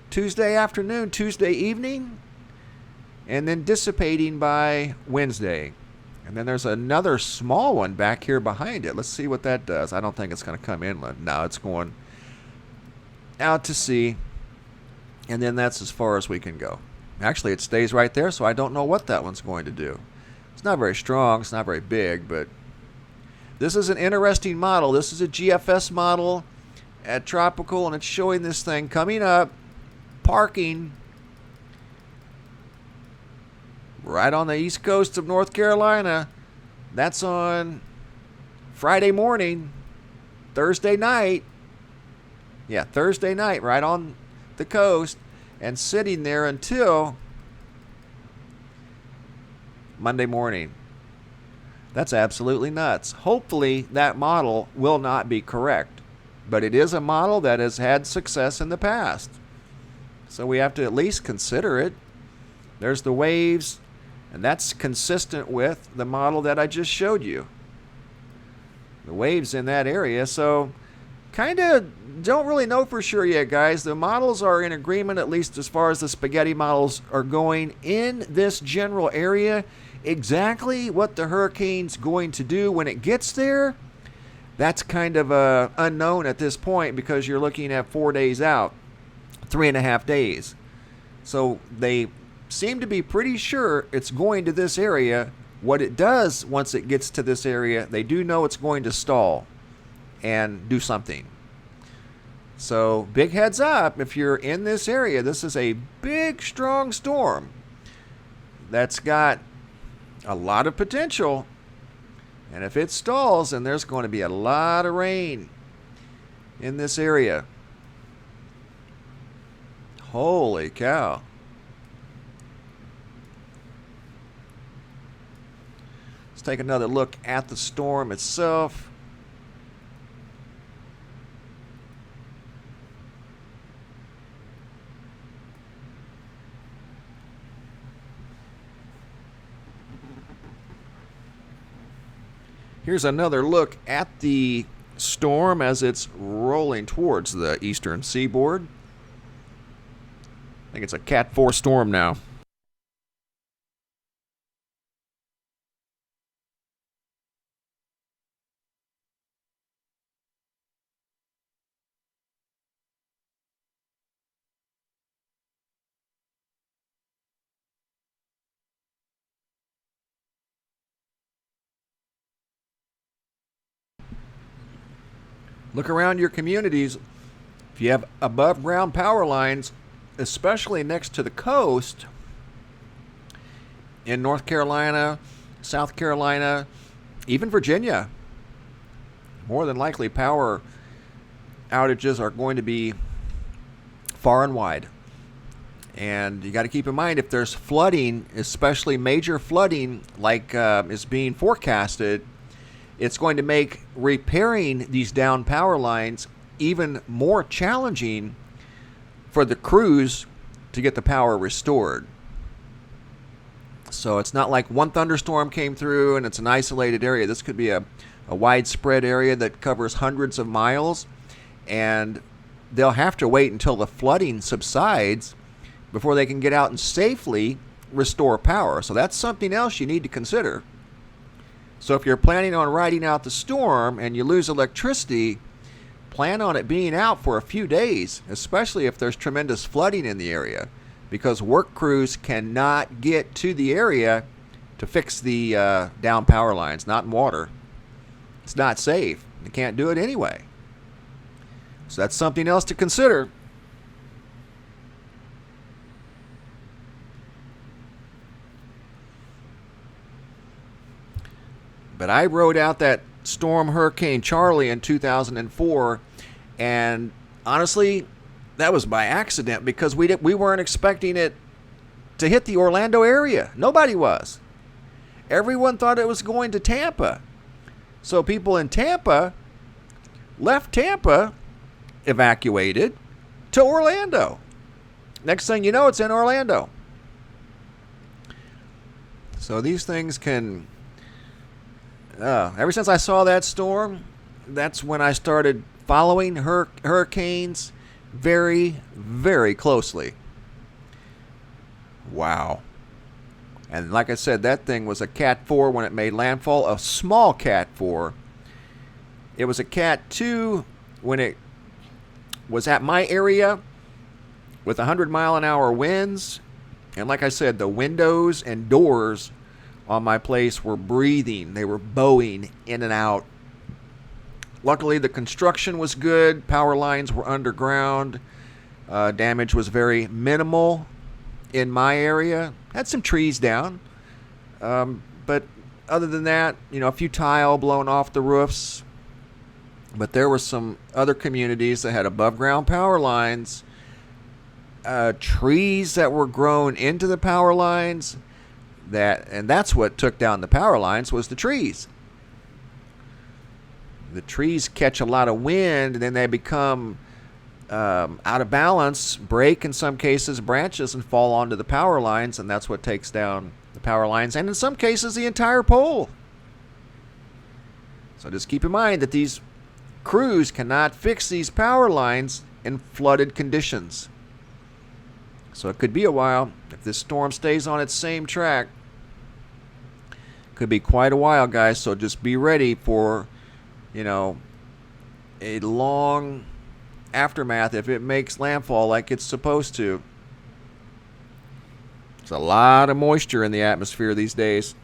Tuesday afternoon, Tuesday evening, and then dissipating by Wednesday. And then there's another small one back here behind it. Let's see what that does. I don't think it's going to come inland. No, it's going out to sea. And then that's as far as we can go. Actually, it stays right there, so I don't know what that one's going to do. It's not very strong. It's not very big, but this is an interesting model. This is a GFS model at tropical, and it's showing this thing coming up, parking right on the east coast of North Carolina. That's on Friday morning, Thursday night. Yeah, Thursday night, right on the coast, and sitting there until Monday morning. That's absolutely nuts. Hopefully that model will not be correct, but it is a model that has had success in the past. So we have to at least consider it. There's the waves, and that's consistent with the model that I just showed you. The waves in that area. So kind of don't really know for sure yet, guys. The models are in agreement, at least as far as the spaghetti models are going in this general area. Exactly what the hurricane's going to do when it gets there, that's kind of unknown at this point, because you're looking at 4 days out. 3.5 days. So they seem to be pretty sure it's going to this area. What it does once it gets to this area, they do know it's going to stall and do something. So big heads up, if you're in this area, this is a big, strong storm that's got a lot of potential. And if it stalls, then there's going to be a lot of rain in this area. Holy cow. Let's take another look at the storm itself. Here's another look at the storm as it's rolling towards the eastern seaboard. I think it's a Cat 4 storm now. Look around your communities. If you have above ground power lines, especially next to the coast in North Carolina, South Carolina, even Virginia, more than likely power outages are going to be far and wide. And you got to keep in mind, if there's flooding, especially major flooding like is being forecasted, it's going to make repairing these down power lines even more challenging for the crews to get the power restored. So it's not like one thunderstorm came through and it's an isolated area. This could be a widespread area that covers hundreds of miles, and they'll have to wait until the flooding subsides before they can get out and safely restore power. So that's something else you need to consider. So if you're planning on riding out the storm and you lose electricity, plan on it being out for a few days, especially if there's tremendous flooding in the area, because work crews cannot get to the area to fix the down power lines, not in water. It's not safe. You can't do it anyway. So that's something else to consider. But I rode out that storm Hurricane Charlie in 2004, and honestly, that was by accident because we weren't expecting it to hit the Orlando area. Nobody was. Everyone thought it was going to Tampa. So people in Tampa left Tampa, evacuated to Orlando. Next thing you know, it's in Orlando. So these things can... ever since I saw that storm, that's when I started following hurricanes very, very closely. Wow. And like I said, that thing was a Cat 4 when it made landfall, a small Cat 4. It was a Cat 2 when it was at my area with 100-mile-an-hour winds. And like I said, the windows and doors on my place were breathing. They were bowing in and out. Luckily, the construction was good. Power lines were underground. Damage was very minimal in my area. Had some trees down. But other than that, a few tile blown off the roofs. But there were some other communities that had above-ground power lines. Trees that were grown into the power lines. And that's what took down the power lines, was the trees. The trees catch a lot of wind, and then they become out of balance, break in some cases branches, and fall onto the power lines, and that's what takes down the power lines, and in some cases the entire pole. So just keep in mind that these crews cannot fix these power lines in flooded conditions. So it could be a while. If this storm stays on its same track, could be quite a while, guys. So just be ready for, a long aftermath if it makes landfall like it's supposed to. There's a lot of moisture in the atmosphere these days.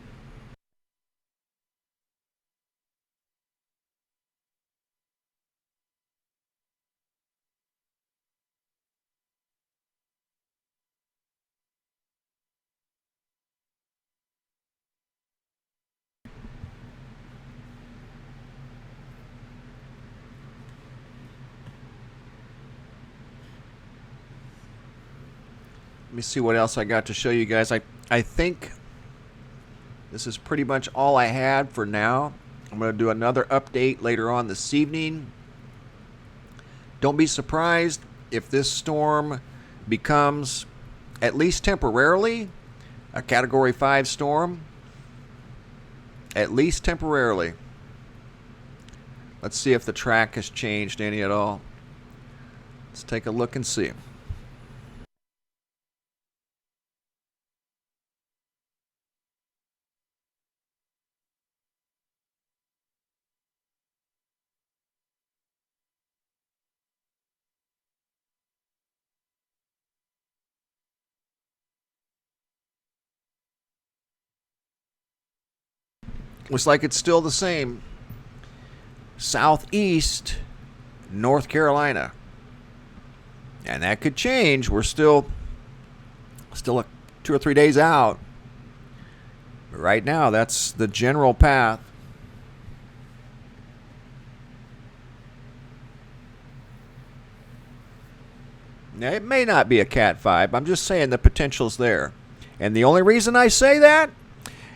Let me see what else I got to show you guys. I think this is pretty much all I had for now. I'm going to do another update later on this evening. Don't be surprised if this storm becomes, at least temporarily, a Category 5 storm. At least temporarily. Let's see if the track has changed any at all. Let's take a look and see. Looks like it's still the same. Southeast North Carolina. And that could change. We're still 2 or 3 days out. But right now, that's the general path. Now, it may not be a Cat 5. I'm just saying the potential's there. And the only reason I say that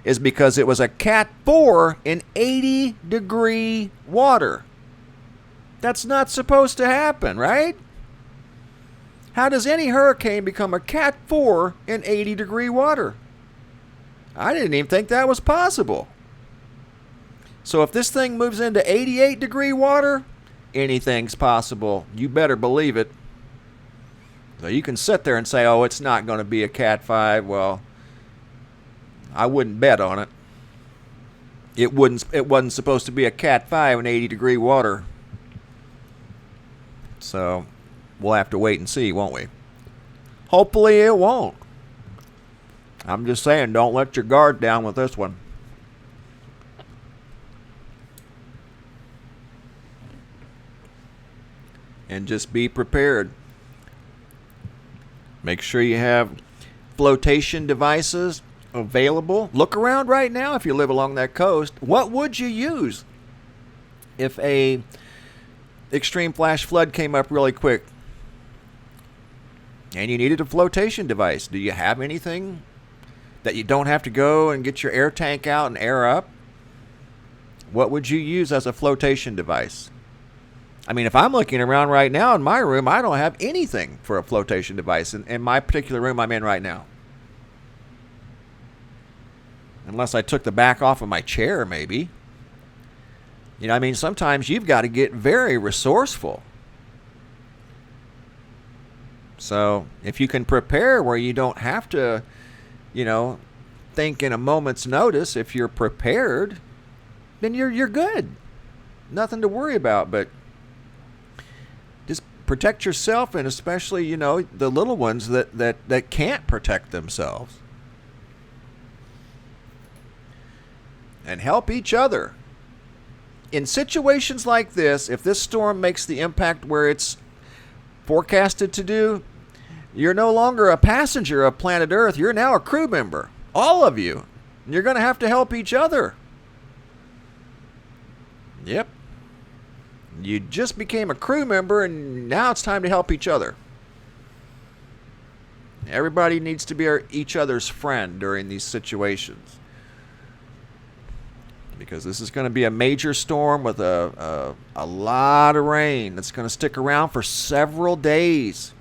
is because it was a Cat 4 in 80-degree water. That's not supposed to happen, right? How does any hurricane become a Cat 4 in 80-degree water? I didn't even think that was possible. So if this thing moves into 88-degree water, anything's possible. You better believe it. So you can sit there and say, oh, it's not going to be a Cat 5. Well, I wouldn't bet on it. It wasn't supposed to be a Cat 5 in 80-degree water. So we'll have to wait and see, won't we? Hopefully it won't. I'm just saying, don't let your guard down with this one. And just be prepared. Make sure you have flotation devices available. Look around right now if you live along that coast. What would you use if a extreme flash flood came up really quick and you needed a flotation device? Do you have anything that you don't have to go and get your air tank out and air up? What would you use as a flotation device? I mean, if I'm looking around right now in my room, I don't have anything for a flotation device in my particular room I'm in right now. Unless I took the back off of my chair, maybe. You know, I mean, sometimes you've got to get very resourceful. So if you can prepare where you don't have to, you know, think in a moment's notice, if you're prepared, then you're good. Nothing to worry about, but just protect yourself, and especially, you know, the little ones that can't protect themselves. And help each other. In situations like this, if this storm makes the impact where it's forecasted to do, you're no longer a passenger of planet Earth. You're now a crew member. All of you. And you're going to have to help each other. Yep. You just became a crew member, and now it's time to help each other. Everybody needs to be each other's friend during these situations. Because this is going to be a major storm with a lot of rain that's going to stick around for several days.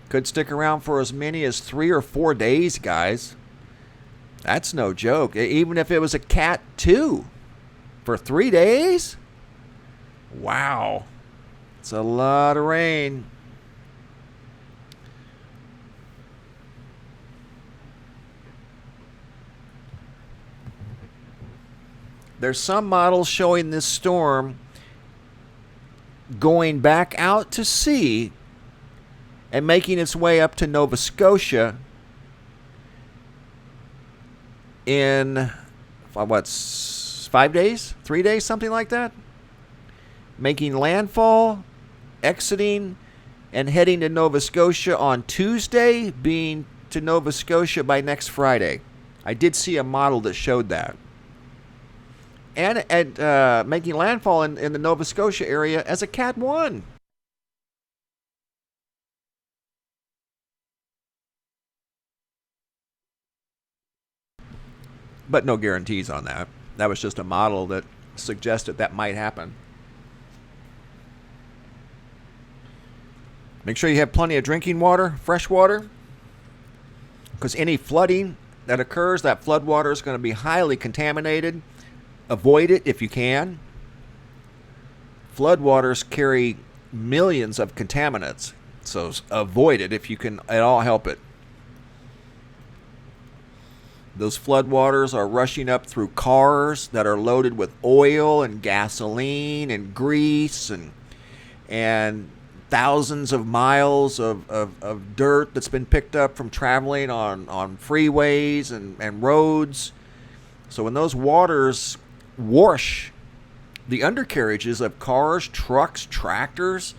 Could stick around for as many as 3 or 4 days, guys. That's no joke. Even if it was a Cat 2 for 3 days? Wow. It's a lot of rain. There's some models showing this storm going back out to sea and making its way up to Nova Scotia in, 5 days? 3 days? Something like that? Making landfall, exiting, and heading to Nova Scotia on Tuesday, being to Nova Scotia by next Friday. I did see a model that showed that. And making landfall in the Nova Scotia area as a Cat 1. But no guarantees on that. That was just a model that suggested that might happen. Make sure you have plenty of drinking water, fresh water, because any flooding that occurs, that flood water is going to be highly contaminated. Avoid it if you can. Floodwaters carry millions of contaminants, so avoid it if you can at all help it. Those floodwaters are rushing up through cars that are loaded with oil and gasoline and grease and thousands of miles of dirt that's been picked up from traveling on freeways and roads. So when those waters wash the undercarriages of cars, trucks, tractors,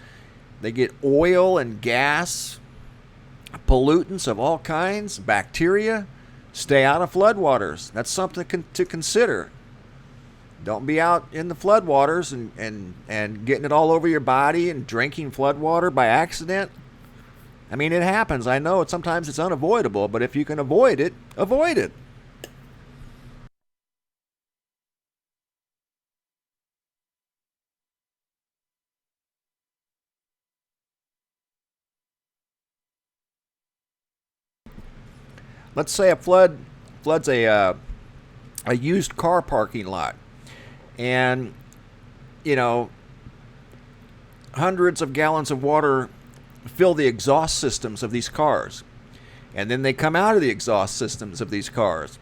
they get oil and gas, pollutants of all kinds, bacteria. Stay out of floodwaters. That's something to consider. Don't be out in the floodwaters and getting it all over your body and drinking floodwater by accident. I mean, it happens. I know sometimes it's unavoidable, but if you can avoid it, avoid it. Let's say a floods a used car parking lot, and you know, hundreds of gallons of water fill the exhaust systems of these cars, and then they come out of the exhaust systems of these cars.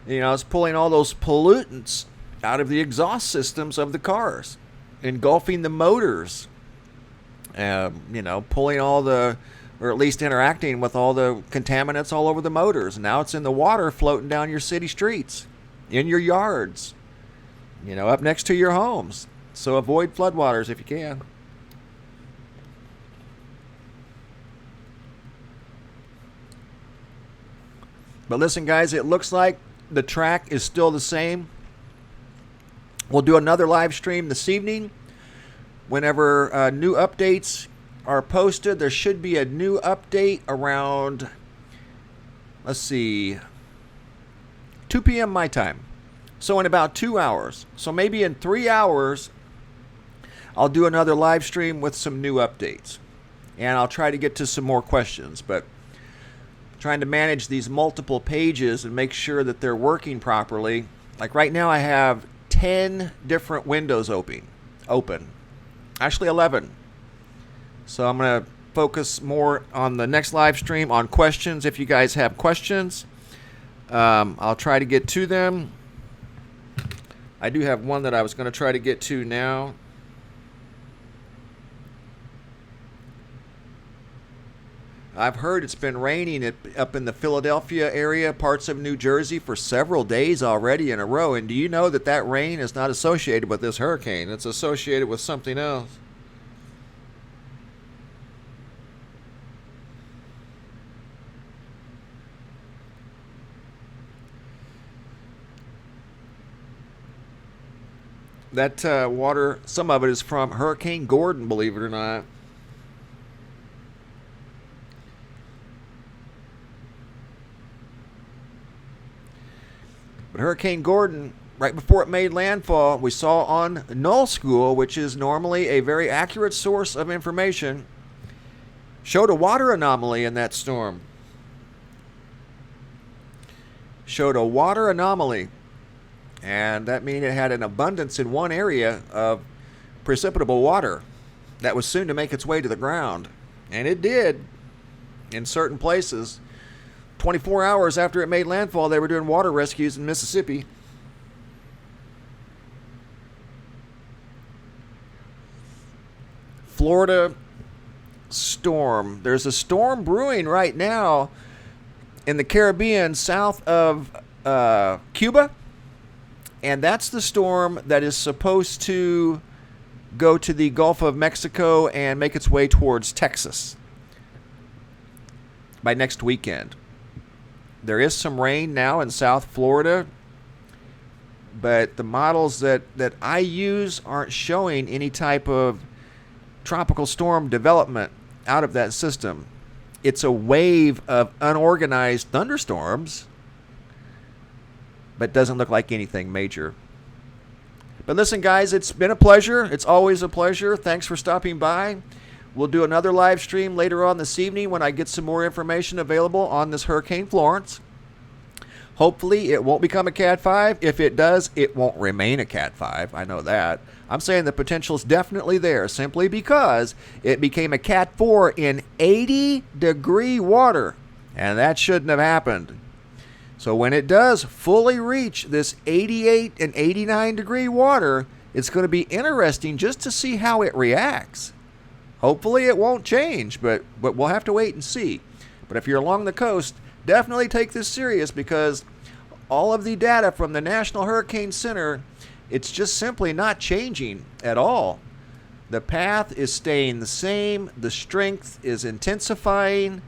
You know, it's pulling all those pollutants out of the exhaust systems of the cars, engulfing the motors. You know, pulling all the or at least interacting with all the contaminants all over the motors. Now it's in the water floating down your city streets, in your yards, up next to your homes. So avoid floodwaters if you can. But listen, guys, it looks like the track is still the same. We'll do another live stream this evening. Whenever new updates are posted, there should be a new update around, 2 p.m. my time. So in about 2 hours. So maybe in 3 hours, I'll do another live stream with some new updates. And I'll try to get to some more questions. But trying to manage these multiple pages and make sure that they're working properly. Like right now I have 10 different windows open. Actually 11. So I'm going to focus more on the next live stream on questions. If you guys have questions, I'll try to get to them. I do have one that I was going to try to get to now. I've heard it's been raining up in the Philadelphia area, parts of New Jersey, for several days already in a row. And do you know that that rain is not associated with this hurricane? It's associated with something else. That water, some of it is from Hurricane Gordon, believe it or not. But Hurricane Gordon, right before it made landfall, we saw on Null School, which is normally a very accurate source of information, showed a water anomaly in that storm. Showed a water anomaly. And that means it had an abundance in one area of precipitable water that was soon to make its way to the ground. And it did in certain places. 24 hours after it made landfall, they were doing water rescues in Mississippi. Florida storm. There's a storm brewing right now in the Caribbean south of Cuba. And that's the storm that is supposed to go to the Gulf of Mexico and make its way towards Texas by next weekend. There is some rain now in South Florida, but the models that I use aren't showing any type of tropical storm development out of that system. It's a wave of unorganized thunderstorms, but doesn't look like anything major. But listen, guys, it's been a pleasure. It's always a pleasure. Thanks for stopping by. We'll do another live stream later on this evening when I get some more information available on this Hurricane Florence. Hopefully it won't become a Cat 5. If it does, it won't remain a Cat 5. I know that. I'm saying the potential is definitely there simply because it became a Cat 4 in 80-degree water. And that shouldn't have happened. So when it does fully reach this 88 and 89-degree water, it's going to be interesting just to see how it reacts. Hopefully it won't change, but we'll have to wait and see. But if you're along the coast, definitely take this serious because all of the data from the National Hurricane Center, it's just simply not changing at all. The path is staying the same. The strength is intensifying.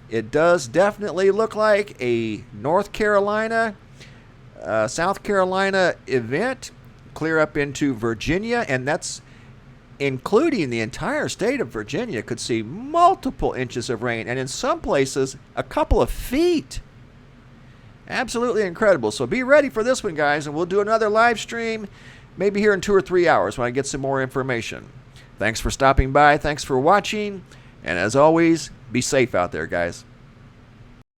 It does definitely look like a North Carolina, South Carolina event, clear up into Virginia, and that's including the entire state of Virginia could see multiple inches of rain, and in some places, a couple of feet. Absolutely incredible. So be ready for this one, guys, and we'll do another live stream maybe here in 2 or 3 hours when I get some more information. Thanks for stopping by. Thanks for watching. And as always, be safe out there, guys.